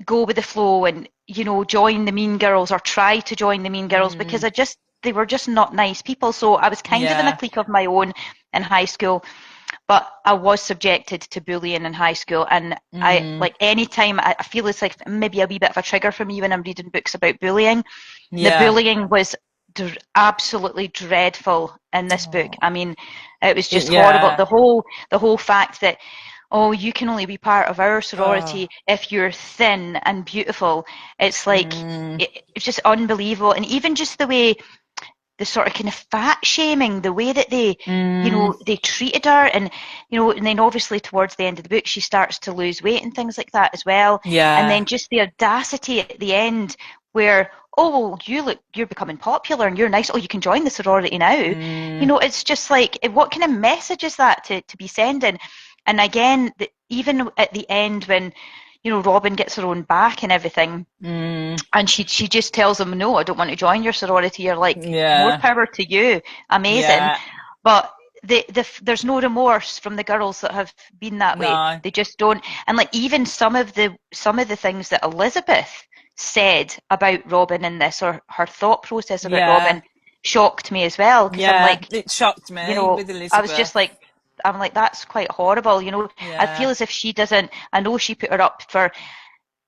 go with the flow and join the mean girls or try to join the mean girls because they were just not nice people. So I was kind of in a clique of my own in high school, but I was subjected to bullying in high school, and I like any time I feel it's like maybe a wee bit of a trigger for me when I'm reading books about bullying. The bullying was absolutely dreadful in this book. I mean, it was just horrible. The whole fact that, oh, you can only be part of our sorority if you're thin and beautiful. It's like it's just unbelievable. And even just the way the sort of kind of fat shaming, the way that they treated her, and and then obviously towards the end of the book she starts to lose weight and things like that as well. And then just the audacity at the end where, oh, well, you're becoming popular and you're nice, oh, you can join the sorority now. It's just like, what kind of message is that to be sending? And again, even at the end when Robin gets her own back and everything, and she just tells him, no, I don't want to join your sorority. You're like, more power to you, amazing. But there's no remorse from the girls that have been that way. They just don't. And like even some of the things that Elizabeth said about Robin in this, or her thought process about Robin, shocked me as well. Because I'm like, it shocked me with Elizabeth. I was just like, I'm like, that's quite horrible. I feel as if she doesn't. I know she put her up for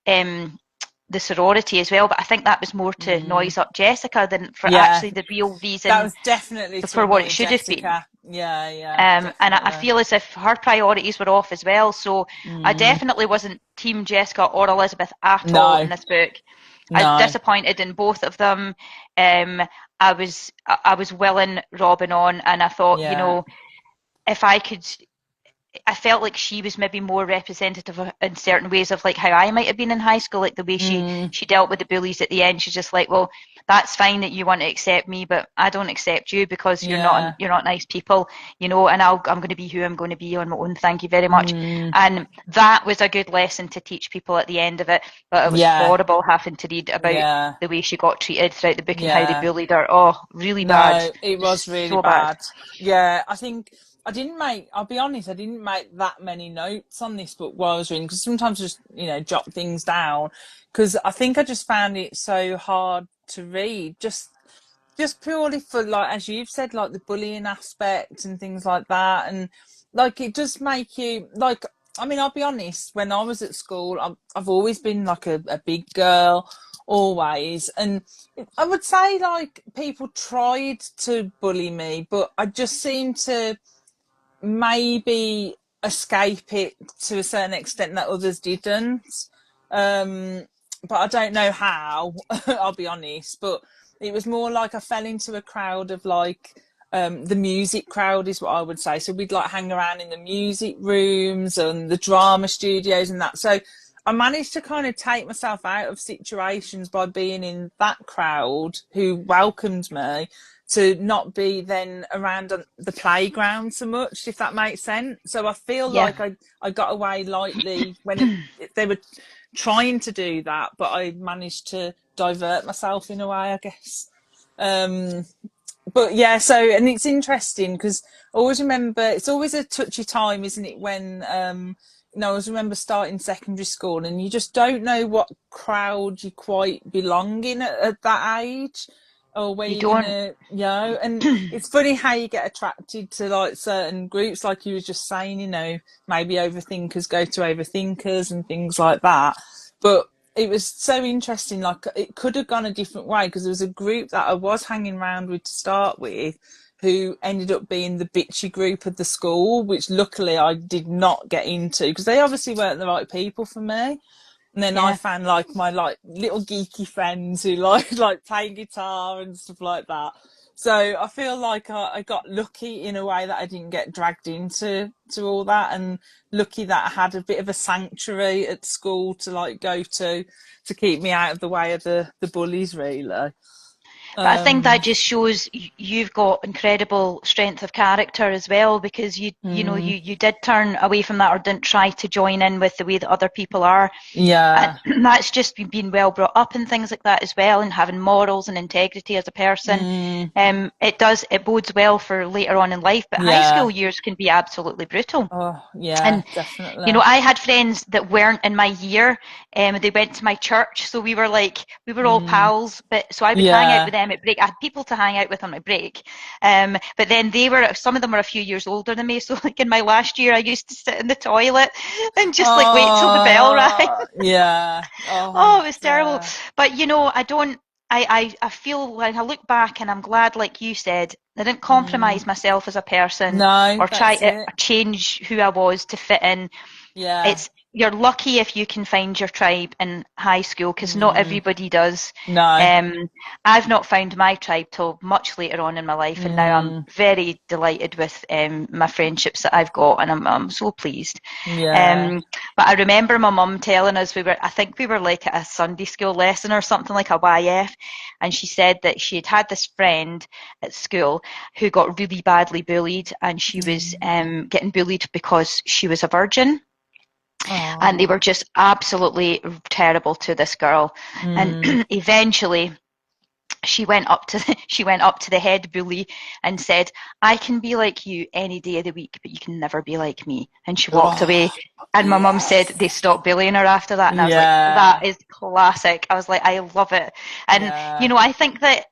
the sorority as well, but I think that was more to noise up Jessica than for actually the real reason. That was definitely for what it should Jessica. have been. And I feel as if her priorities were off as well. So I definitely wasn't Team Jessica or Elizabeth at all in this book. I was disappointed in both of them. I was willing Robin on, and I thought, if I could. I felt like she was maybe more representative in certain ways of like how I might have been in high school, like the way she dealt with the bullies at the end. She's just like, well, that's fine that you want to accept me, but I don't accept you because you're not nice people, and I'm going to be who I'm going to be on my own. Thank you very much. And that was a good lesson to teach people at the end of it. But it was horrible having to read about the way she got treated throughout the book and how they bullied her. Oh, really bad. It was really so bad. Yeah, I think. I'll be honest, I didn't make that many notes on this book while I was reading, because sometimes I just, jot things down, because I think I just found it so hard to read, just purely for, like, as you've said, like the bullying aspect and things like that. And like, it does make you, like, I mean, I'll be honest, when I was at school, I've always been like a big girl, always. And I would say, like, people tried to bully me, but I just seemed to maybe escape it to a certain extent that others didn't. Um, but I don't know how, I'll be honest. But it was more like I fell into a crowd of like the music crowd is what I would say. So we'd like hang around in the music rooms and the drama studios and that. So I managed to kind of take myself out of situations by being in that crowd who welcomed me, to not be then around the playground so much, if that makes sense. So I feel Yeah. like I got away lightly when they were trying to do that, but I managed to divert myself in a way, I guess. Um, but yeah, so, and it's interesting because I always remember, it's always a touchy time, isn't it, when I always remember starting secondary school and you just don't know what crowd you quite belong in at that age, or where You you're don't. gonna, and it's funny how you get attracted to like certain groups, like you were just saying, maybe overthinkers go to overthinkers and things like that. But it was so interesting, like it could have gone a different way, because there was a group that I was hanging around with to start with who ended up being the bitchy group of the school, which luckily I did not get into because they obviously weren't the right people for me. And then I Yeah. found like my like little geeky friends who like playing guitar and stuff like that. So I feel like I got lucky in a way that I didn't get dragged into all that, and lucky that I had a bit of a sanctuary at school to like go to keep me out of the way of the bullies, really. But I think Um, that just shows you've got incredible strength of character as well, because mm, you did turn away from that, or didn't try to join in with the way that other people are. And yeah. that's just being well brought up and things like that as well, and having morals and integrity as a person. Mm, It bodes well for later on in life, but high school yeah. years can be absolutely brutal. Oh, yeah, And definitely. I had friends that weren't in my year. They went to my church, so we were all Mm, pals. But so I would hang out yeah. with them at break. I had people to hang out with on my break. But then some of them were a few years older than me. So like in my last year, I used to sit in the toilet and just like wait till the bell rang. Oh, yeah. Oh, Oh, it was terrible. dear. But I don't. I feel when I look back, and I'm glad, like you said, I didn't Mm, compromise myself as a person no, or try that's to it. change who I was to fit in. Yeah. You're lucky if you can find your tribe in high school, because not Mm, everybody does. no. Um, I've not found my tribe till much later on in my life, and now I'm Mm, very delighted with my friendships that I've got, and I'm so pleased. yeah. Um, but I remember my mum telling us, I think we were like at a Sunday school lesson or something, like a YF, and she said that she had had this friend at school who got really badly bullied, and she was Mm. getting bullied because she was a virgin, and they Oh. were just absolutely terrible to this girl. And Mm. eventually she went up to the head bully and said, "I can be like you any day of the week, but you can never be like me." And she walked away. Oh, And my mum said they yes. stopped bullying her after that. And I was like, Yeah. that is classic. I was like, I love it. And, Yeah. I think that,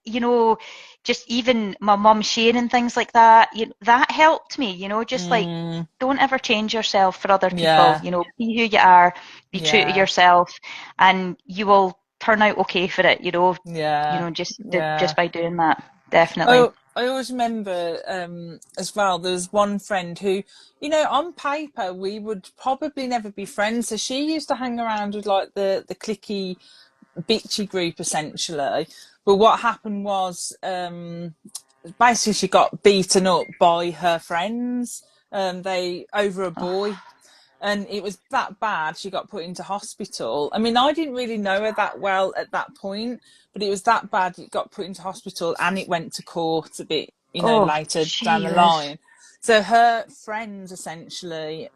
just even my mum sharing things like that, that helped me, just like, Mm, don't ever change yourself for other people. yeah. Be who you are, be true to Yeah. yourself, and you will turn out okay for it, Yeah. just Yeah. by doing that. Definitely. Oh, I always remember as well, there was one friend who, on paper we would probably never be friends. So she used to hang around with like the clicky bitchy group essentially. But what happened was basically she got beaten up by her friends, they over a boy, Oh, and it was that bad she got put into hospital. I mean, I didn't really know her that well at that point, but it was that bad it got put into hospital, and it went to court a bit, oh, later down the Jesus. line. So her friends essentially,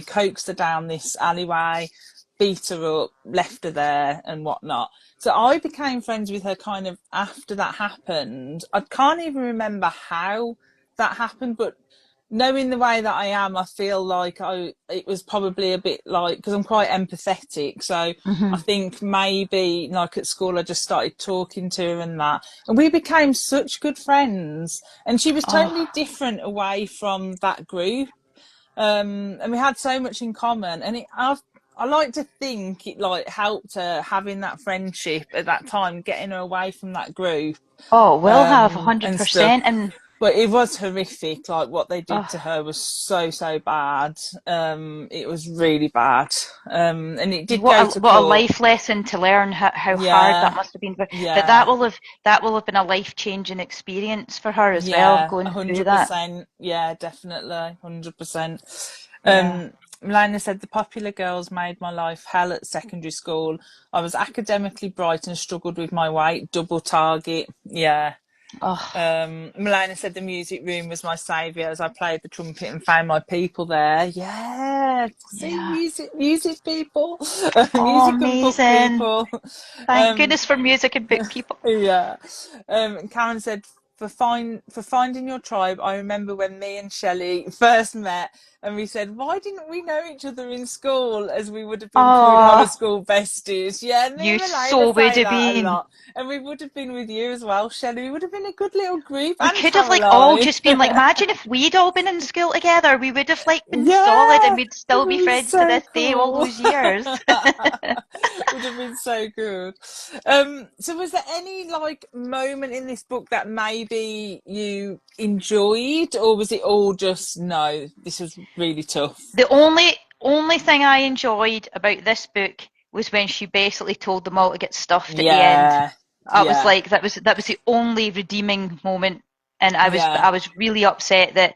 coaxed her down this alleyway, beat her up, left her there and whatnot. So I became friends with her kind of after that happened. I can't even remember how that happened, but knowing the way that I am, I feel like it was probably a bit like, because I'm quite empathetic. So I Hmm. think maybe like at school, I just started talking to her and that, and we became such good friends. And she was totally Oh, different away from that group. And we had so much in common, and I like to think it like helped her having that friendship at that time, getting her away from that group, Oh, will have and stuff. 100%. And But it was horrific. Like what they did to oh, her was so bad. It was really bad. And it did what go a to what a court. life lesson to learn how hard that Yeah, must have been. But yeah, that will have been a life changing experience for her as well, yeah, going through that. 100%. Yeah, definitely, 100%. Yeah. Melania said the popular girls made my life hell at secondary school. I was academically bright and struggled with my weight, double target. Yeah. Oh, Melania said the music room was my saviour as I played the trumpet and found my people there. Yeah, see, yeah. music people, Oh, music and book amazing. people. Thank Um, goodness for music and book people. yeah. Karen said, for finding your tribe, I remember when me and Shelley first met and we said, why didn't we know each other in school as we would have been Oh, our school besties? Yeah, me you and Milena so would say have that a been. lot. And we would have been with you as well, Shelley. We would have been a good little group, We and could have like all Caroline. just been like, imagine if we'd all been in school together. We would have like been solid and Yeah, we'd would still have be been friends to so this day all cool. those years. Would have been so good. So was there any like moment in this book that maybe you enjoyed, or was it all just no, this was really tough? The only thing I enjoyed about this book was when she basically told them all to get stuffed at the end. Yeah, I was yeah, like, that was the only redeeming moment, and yeah. I was really upset that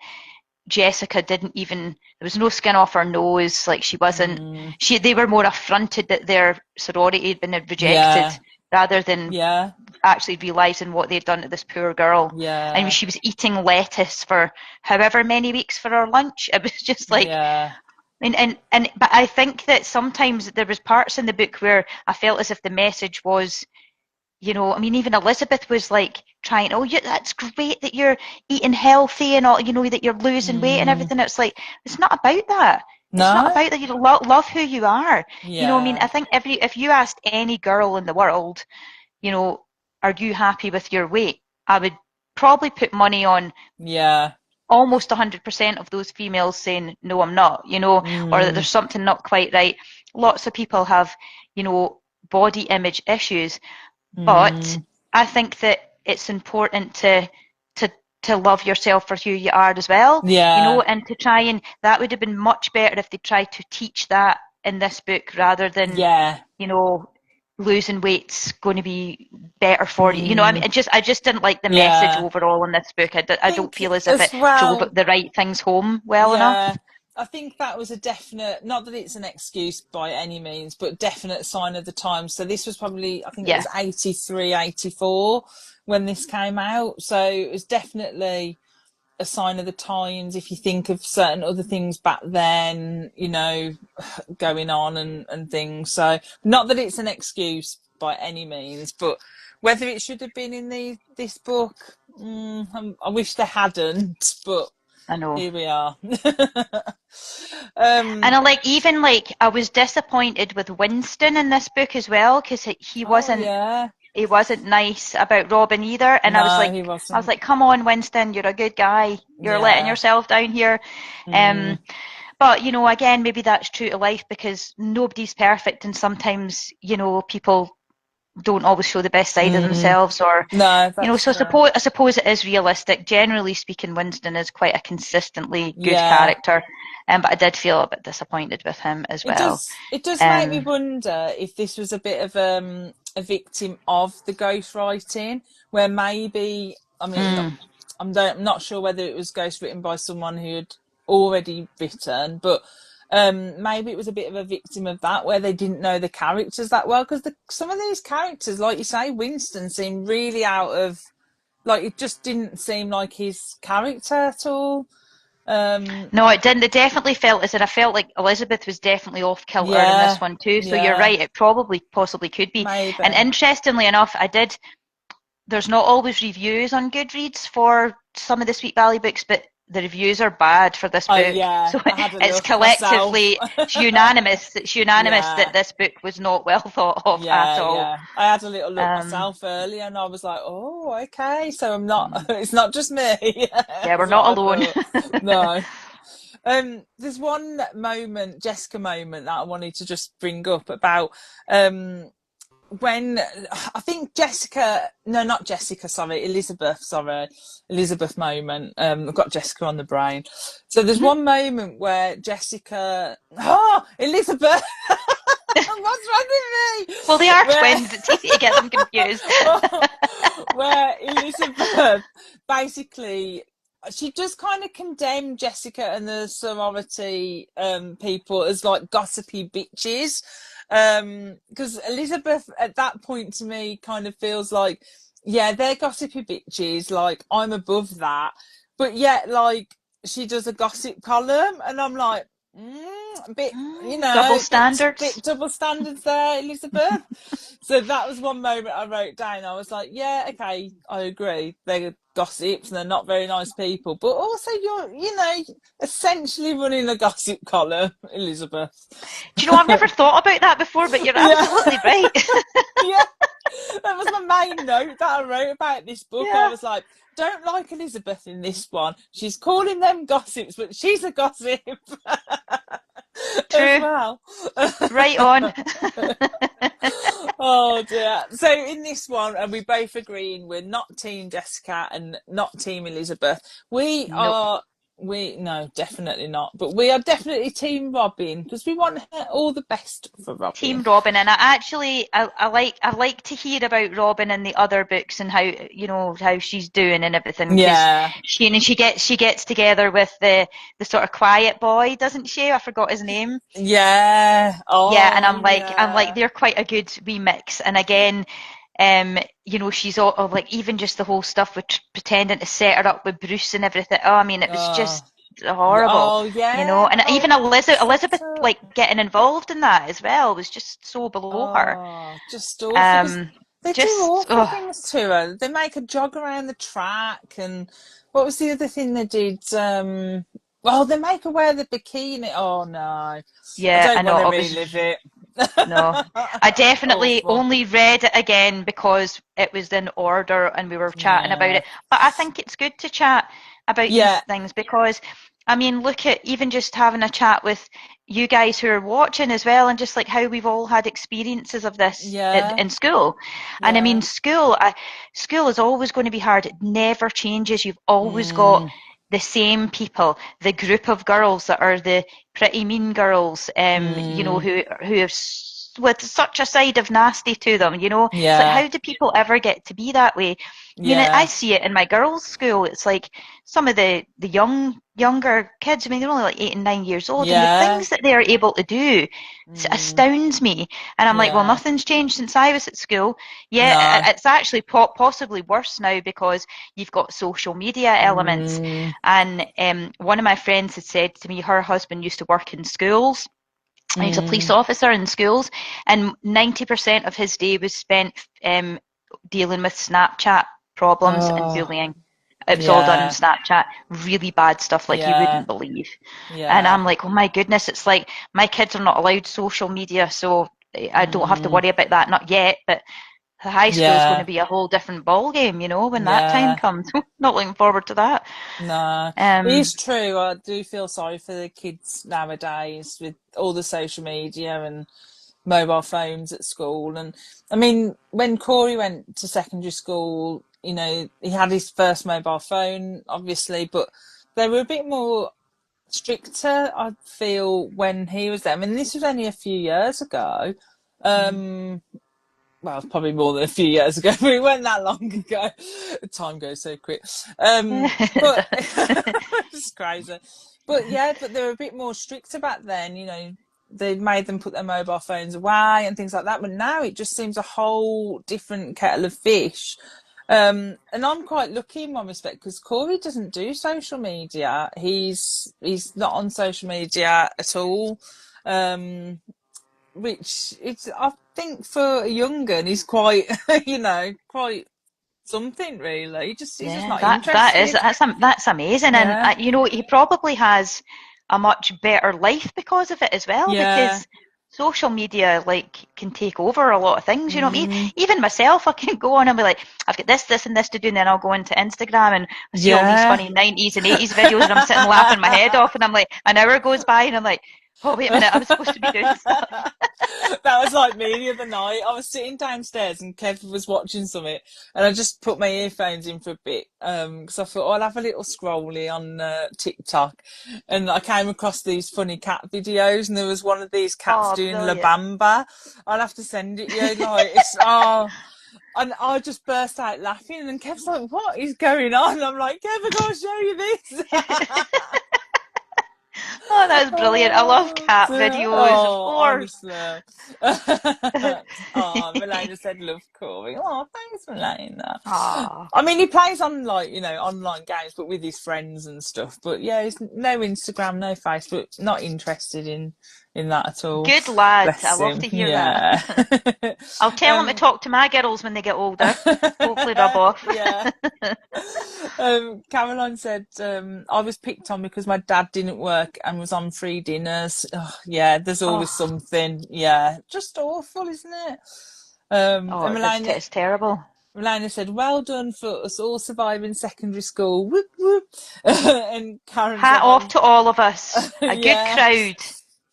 Jessica didn't even, there was no skin off her nose. Like she wasn't, Mm, they were more affronted that their sorority had been rejected yeah, rather than yeah, actually realizing what they'd done to this poor girl. And yeah, she was eating lettuce for however many weeks for her lunch. It was just like, yeah. but I think that sometimes there was parts in the book where I felt as if the message was, you know, I mean, even Elizabeth was like trying, oh, yeah, that's great that you're eating healthy and all, you know, that you're losing weight and Mm, everything. It's like, it's not about that. It's not no, about that. You love who you are. You know, I mean, I yeah, think if you asked any girl in the world, you know, are you happy with your weight? I would probably put money on yeah, almost 100% of those females saying, no, I'm not, you know, or that mm, there's something not quite right. Lots of people have, you know, body image issues, but mm, I think that it's important to to love yourself for who you are as well, you know, yeah, and to try and that would have been much better if they tried to teach that in this book rather than, yeah. you know, losing weight's going to be better for you. You know, I mean, Mm, I just didn't like the message yeah. overall in this book. I don't Think feel as if as it drove well, the right things home well enough. yeah. I think that was a definite, not that it's an excuse by any means, but definite sign of the times. So this was probably, I think it Yeah. was 83, 84 when this came out. So it was definitely a sign of the times. If you think of certain other things back then, you know, going on and things. So not that it's an excuse by any means, but whether it should have been in this book, I wish they hadn't, but I know. here we are. And um, I like even like I was disappointed with Winston in this book as well because oh yeah, he wasn't nice about Robin either. And no, he I was wasn't. like, come on, Winston, you're a good guy. You're letting Yeah, yourself down here. mm, Um, but you know, again, maybe that's true to life because nobody's perfect, and sometimes you know people don't always show the best side of mm, themselves, or no, you know. that's So true. I suppose it is realistic. Generally speaking, Winston is quite a consistently good Yeah. character, but I did feel a bit disappointed with him as well. It does make me Um, wonder if this was a bit of a victim of the ghostwriting, where maybe, I mean, mm. I'm not sure whether it was ghostwritten by someone who had already written, but maybe it was a bit of a victim of that, where they didn't know the characters that well, because some of these characters, like you say, Winston seemed really out of, like, it just didn't seem like his character at all. No, it didn't. It definitely felt as if I felt like Elizabeth was definitely off kilter in this Yeah, one too. So you're yeah, right. It probably possibly could be. And maybe. interestingly enough, I did. There's not always reviews on Goodreads for some of the Sweet Valley books, but the reviews are bad for this Oh book. yeah, So I had a it's look myself. collectively, it's unanimous. It's unanimous that Yeah, this book was not well thought of at yeah, all. yeah. I had a little look Um, myself earlier, and I was like, "Oh, okay." So I'm not. It's not just me. yeah, we're Is what not I alone. thought. No. There's one moment, Jessica moment, that I wanted to just bring up about when I think not Jessica, sorry, Elizabeth moment. I've got Jessica on the brain. So there's one moment where Elizabeth, what's wrong with me? Well, they are twins. It's easy to get them confused. Where Elizabeth basically, she just kind of condemned Jessica and the sorority people as like gossipy bitches. Because Elizabeth at that point to me kind of feels like, yeah, they're gossipy bitches, like I'm above that, but yet like she does a gossip column and I'm like, a bit, Double bit standards. double standards there, Elizabeth. So that was one moment I wrote down. I was like, yeah, okay, I agree. They're gossips and they're not very nice people, but also you're, essentially running a gossip column, Elizabeth. Do you know, I've never thought about that before, but you're absolutely right. Yeah, that was my main note that I wrote about this book. I Yeah. was like, don't like Elizabeth in this one. She's calling them gossips, but she's a gossip. As True. well. Right on. Oh dear. So in this one, and we both agreeing we're not Team Jessica and not Team Elizabeth. Nope. No, definitely not. But we are definitely Team Robin because we want all the best for Team Robin. Robin, and I like to hear about Robin in the other books and how she's doing and everything, because Yeah. she gets together with the sort of quiet boy, doesn't she? I forgot his name. Yeah. Yeah, and Oh, I'm like, yeah. they're quite a good wee mix. And again, she's all like, even just the whole stuff with pretending to set her up with Bruce and everything. Oh, I mean, it was Oh, just horrible, oh, yeah. and The even whole Elizabeth setup. like getting involved in that as well was just so below her. Oh, just awful. Because Um, they do just awful things to her. They make her jog around the track, and what was the other thing they did? Well, they make her wear the bikini. Oh no, I yeah, I don't want know. to I was relive it. No, I definitely Awful. only read it again because it was in order and we were chatting about Yeah, it. But I think it's good to chat about these yeah, things because, I mean, look at even just having a chat with you guys who are watching as well, and just like how we've all had experiences of this yeah, in school. And I mean, yeah. school is always going to be hard. It never changes. You've always got Mm, the same people, the group of girls that are the pretty mean girls, mm, who have with such a side of nasty to them. It's like, yeah, how do people ever get to be that way? I mean, I yeah, see it in my girls' school. It's like some of the younger kids. I mean, they're only like 8 and 9 years old, and the yeah, things that they are able to do mm, astounds me. And I'm like, well, yeah. nothing's changed since I was at school. Yeah, No. it's actually possibly worse now because you've got social media elements. Mm, And one of my friends had said to me, her husband used to work in schools. He was a police mm. officer in schools, and 90% of his day was spent dealing with Snapchat problems and Oh, bullying. It was all done in yeah, Snapchat, really bad stuff like you yeah, wouldn't believe. And yeah. I'm like, oh my goodness, it's like my kids are not allowed social media, so I don't have to Mm, worry about that, not yet. But the high school is going to yeah, be a whole different ball game, when that time yeah. comes. Not looking forward to that. No, it is Um, true. I do feel sorry for the kids nowadays with all the social media and mobile phones at school. And I mean, when Corey went to secondary school, he had his first mobile phone, obviously, but they were a bit more stricter, I feel, when he was there. I mean, this was only a few years ago. Um, well, probably more than a few years ago, but it wasn't that long ago. Time goes so quick. it But does. it's crazy. But yeah, but they were a bit more stricter back then, they made them put their mobile phones away and things like that. But now it just seems a whole different kettle of fish. And I'm quite lucky in one respect because Corey doesn't do social media. He's not on social media at all. Which it's I think for a young gun is quite quite something really. He's just Yeah, not that is interested. that's amazing, and Yeah, he probably has a much better life because of it as well. yeah, Because social media like can take over a lot of things, you know what I mean? Mm, Even myself, I can go on and be like, I've got this, and this to do, and then I'll go into Instagram and I see all these yeah. funny 90s and 80s videos and I'm sitting laughing my head off and I'm like, an hour goes by and I'm like, oh wait a minute, I was supposed to be doing stuff. That was like me the other night. I was sitting downstairs and Kev was watching something, and I just put my earphones in for a bit because I thought, oh, I'll have a little scrolly on TikTok, and I came across these funny cat videos, and there was one of these cats Oh, doing La brilliant. Bamba. I'll have to send it you. Like it's oh. And I just burst out laughing, and Kev's like, "What is going on?" I'm like, "Kev, I gotta show you this." Oh, that was brilliant. I love Oh, cat dear. videos, of Oh, course. honestly. Oh, Milena said love calling. Oh, thanks, Milena. Ah, I mean, he plays on like, online games, but with his friends and stuff. But yeah, he's no Instagram, no Facebook, not interested in that at all. good lad. I Bless love him. to hear Yeah. that. I'll tell him to um, talk to my girls when they get older. Hopefully rub off. yeah. Caroline said, I was picked on because my dad didn't work and was on free dinners. Oh, yeah, there's always Oh, something. Yeah, just awful, isn't it? oh, And it's terrible. Melania said, well done for us all surviving secondary school. Whoop, whoop. And Karen Hat said, off to all of us. A good yeah. crowd,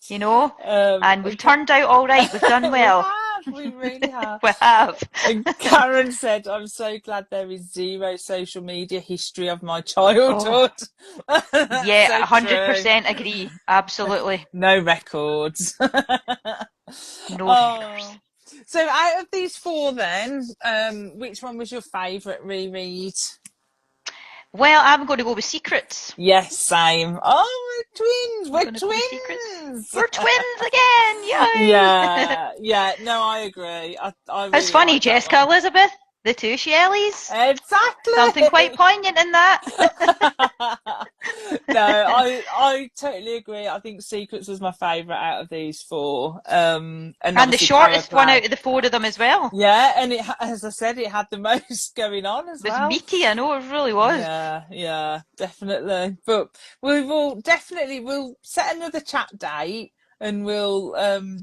you know? And we've And turned out all right. We've done well. we really have. We have. And Karen said, I'm so glad there is zero social media history of my Oh, childhood. That's yeah, so true. 100% agree. Absolutely. No records. No records. Oh. So out of these four then, which one was your favourite reread? Well, I'm going to go with Secrets. Yes, same. Oh, we're twins. I'm We're going to go with Secrets. twins. We're twins again. Yay! Yeah, yeah. No, I agree. I It's really funny, like that Jessica one. Elizabeth, the two Shelleys. Something quite Exactly. poignant in that. No, I totally agree. I think Secrets was my favourite out of these four. And And the obviously Power shortest one Play. out of the four of them as well. Yeah, and as I said, it had the most going on as It was well. meaty, I know it really was. Yeah, definitely. But we'll set another chat date and we'll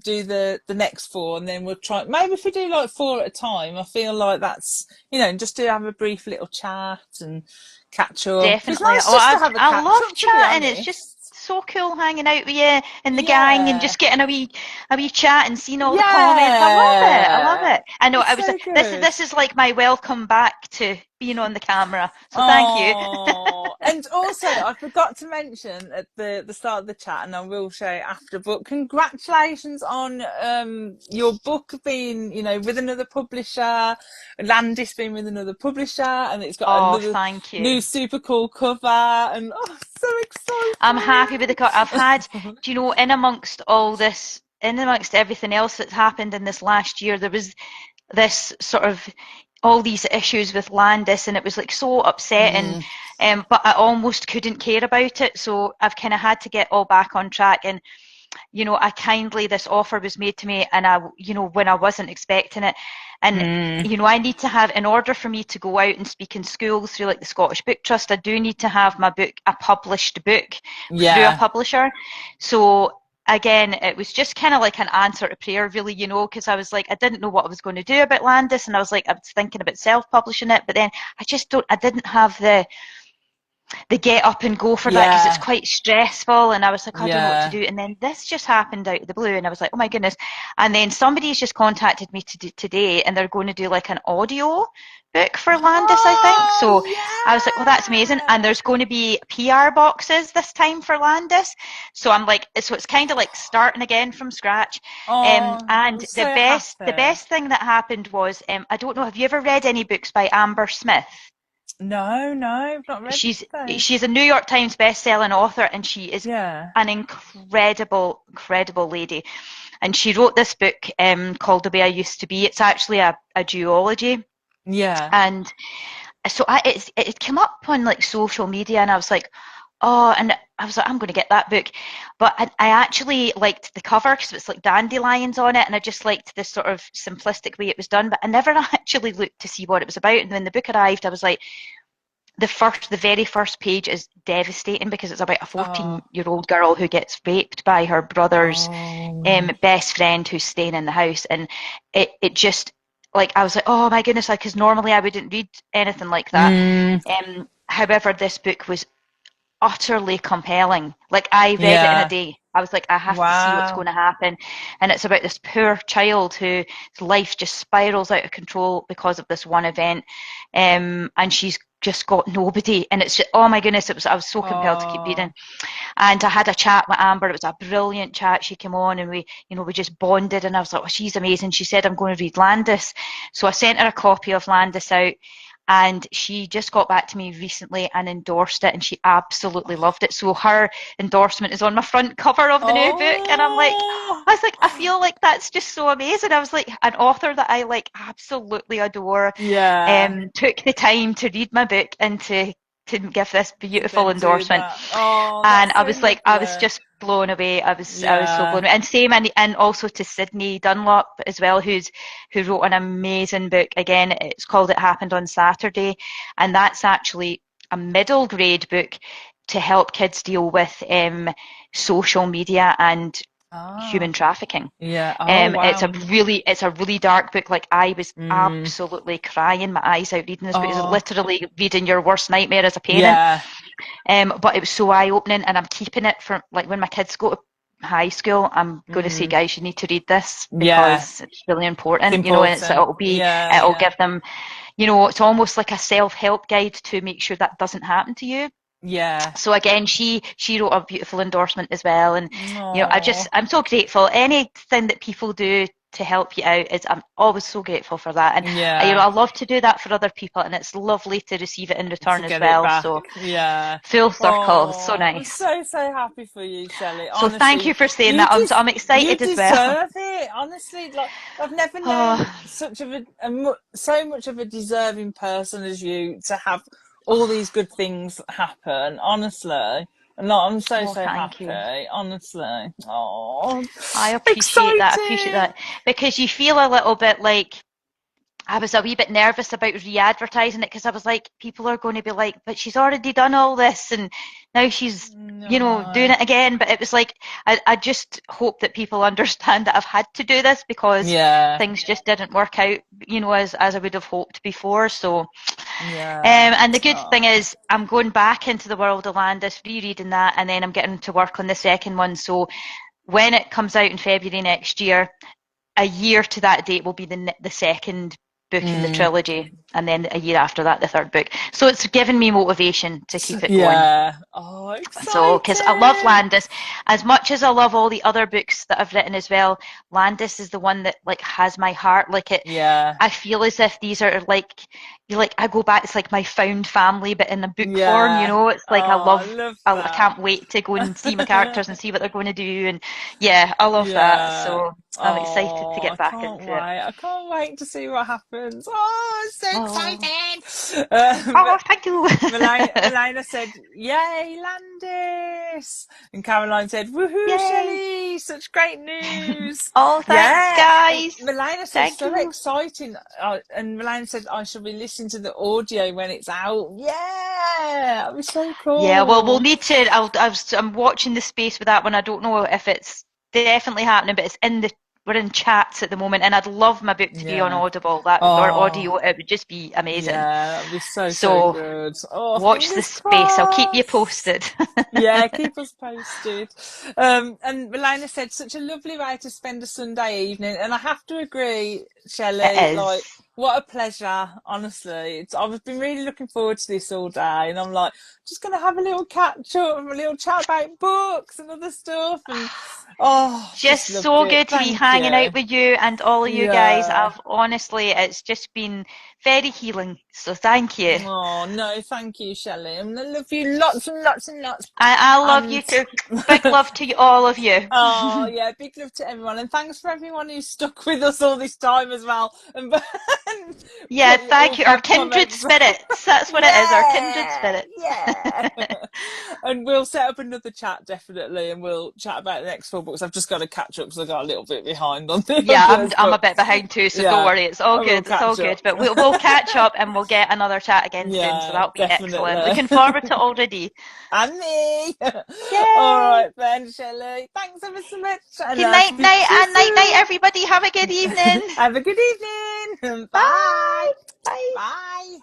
do the next four, and then we'll try. Maybe if we do like four at a time, I feel like that's just to have a brief little chat and catch up. It's Definitely. nice Oh, just to have a I catch love up, to be chatting. It's just honest. so cool hanging out with you and the gang and Yeah, just getting a wee chat and seeing all the comments. I love it. I love yeah, it. I know it's I was so this good. this is like my welcome back to being on the camera. So thank you. Oh, and also I forgot to mention at the start of the chat, and I will share it after. But congratulations on your book being, with another publisher. Landis being with another publisher, and it's got Oh, another thank you. new super cool cover, and so I'm happy with the cut. I've had, exciting. do you know, in amongst all this, in amongst everything else that's happened in this last year, there was this sort of all these issues with Landis, and it was like so upsetting. Mm, But I almost couldn't care about it, so I've kind of had to get all back on track. And this offer was made to me, and when I wasn't expecting it, and mm, I need to have, in order for me to go out and speak in schools through like the Scottish Book Trust, I do need to have my book, a published book, through a yeah, publisher. So again, it was just kind of like an answer to prayer, really, because I was like, I didn't know what I was going to do about Landis, and I was like, I was thinking about self-publishing it, but then I didn't have the get up and go for that, because it's yeah, quite stressful, and I was like, I don't know what to yeah, do. And then this just happened out of the blue, and I was like, oh my goodness. And then somebody's just contacted me today, and they're going to do like an audio book for Landis, I think. So I was like, well, that's amazing. And there's going to be PR boxes this time for Landis, so I'm like, so it's kind of like starting again from scratch. Oh, And I'm the so happy. best thing that happened was, I don't know, have you ever read any books by Amber Smith? No, I've not read she's those. she's a New York Times best-selling author, and she is Yeah, an incredible lady. And she wrote this book called The Way I Used to Be. It's actually a duology. yeah, And so it came up on like social media, and I was like, oh, and I was like, I'm going to get that book. But I actually liked the cover because it's like dandelions on it, and I just liked this sort of simplistic way it was done. But I never actually looked to see what it was about. And when the book arrived, I was like, the very first page is devastating because it's about a 14-year-old girl who gets raped by her brother's best friend who's staying in the house, and it just, like, I was like, oh my goodness, because normally I wouldn't read anything like that. However, this book was utterly compelling. Like, I read it in a day. I was like, I have to see what's going to happen. And it's about this poor child whose life just spirals out of control because of this one event. And she's just got nobody. And it's just, oh my goodness, I was so compelled to keep reading. And I had a chat with Amber. It was a brilliant chat. She came on and we just bonded, and I was like, oh, she's amazing. She said, I'm going to read Landis. So I sent her a copy of Landis out. And she just got back to me recently and endorsed it, and she absolutely loved it. So her endorsement is on my front cover of the new book, and I feel like that's just so amazing. I was like, an author that I like absolutely adore, took the time to read my book and to give this beautiful endorsement. And I was like, I was just blown away. I was so blown away. And same, and also to Sydney Dunlop as well, who wrote an amazing book. Again, it's called It Happened on Saturday, and that's actually a middle grade book to help kids deal with social media and human trafficking. Wow. It's a really dark book. Like, I was absolutely crying my eyes out reading this book. It's literally reading your worst nightmare as a parent. But it was so eye-opening, and I'm keeping it for, like, when my kids go to high school, I'm going to say, guys, you need to read this because it's really important. It's important. And it'll give them, it's almost like a self-help guide to make sure that doesn't happen to you. So again, she wrote a beautiful endorsement as well, and I'm so grateful. Anything that people do to help you out I'm always so grateful for that, and I love to do that for other people, and it's lovely to receive it in return as well. So full circle, so nice. I'm so happy for you, Shelley. So thank you for saying that. I'm excited as well. You deserve it, honestly. Like, I've never known so much of a deserving person as you to have all these good things happen, honestly. No, I'm so happy, honestly. I appreciate that, because you feel a little bit like, I was a wee bit nervous about re-advertising it, because I was like, people are going to be like, but she's already done all this and now she's doing it again. But it was like, I just hope that people understand that I've had to do this because things just didn't work out, as I would have hoped before. So and the good thing is, I'm going back into the world of Landis, rereading that, and then I'm getting to work on the second one. So when it comes out in February next year, a year to that date will be the second book in the trilogy, and then a year after that the third book. So it's given me motivation to keep it going. Exciting. So, because I love Landis as much as I love all the other books that I've written as well. Landis is the one that, like, has my heart. Like, I feel as if these are like, I go back, it's like my found family, but in a book form. It's like, I can't wait to go and see my characters and see what they're going to do, and I love that. So I'm excited to get back into it. I can't wait to see what happens. It's so exciting. Thank you. Melina said, yay, Landis. And Caroline said, woohoo, Shelley, such great news. Thanks, guys. Melina said, so exciting. And Melina said, I shall be listening to the audio when it's out. That'd be so cool. Well, we'll need to, I'm watching the space with that one. I don't know if it's definitely happening, but we're in chats at the moment, and I'd love my book to be on Audible, or audio. It would just be amazing. That'd be so good. Watch the space. I'll keep you posted. Keep us posted. And Melina said, such a lovely way to spend a Sunday evening, and I have to agree, Shelley. It is. Like, what a pleasure, honestly. I've been really looking forward to this all day, and I'm like, just going to have a little catch up, a little chat about books and other stuff, and just so good to be hanging out with you and all of you guys. Honestly, it's just been very healing, so thank you. No, thank you, Shelley, and I love you lots and lots and lots. I love you too. Big love to all of you. Big love to everyone, and thanks for everyone who's stuck with us all this time as well, and Yeah, put thank little you. Our bad kindred comments. spirits. That's what it is, our kindred Yeah, spirits. yeah. And we'll set up another chat, definitely, and we'll chat about the next 4 books. I've just got to catch up because I got a little bit behind on the Yeah, others, I'm a but bit behind too, so don't yeah, worry. It's all I will good. It's all catch good. up. But we'll catch up and we'll get another chat again soon. So Yeah, that'll be excellent. definitely. Looking forward to it already. And me. All Yay! right then, Shelley. Thanks ever so much, and Good I'll night, speak night, to you and night, night, soon. everybody. Have a good evening. Have a good evening. Bye. Bye. Bye. Bye.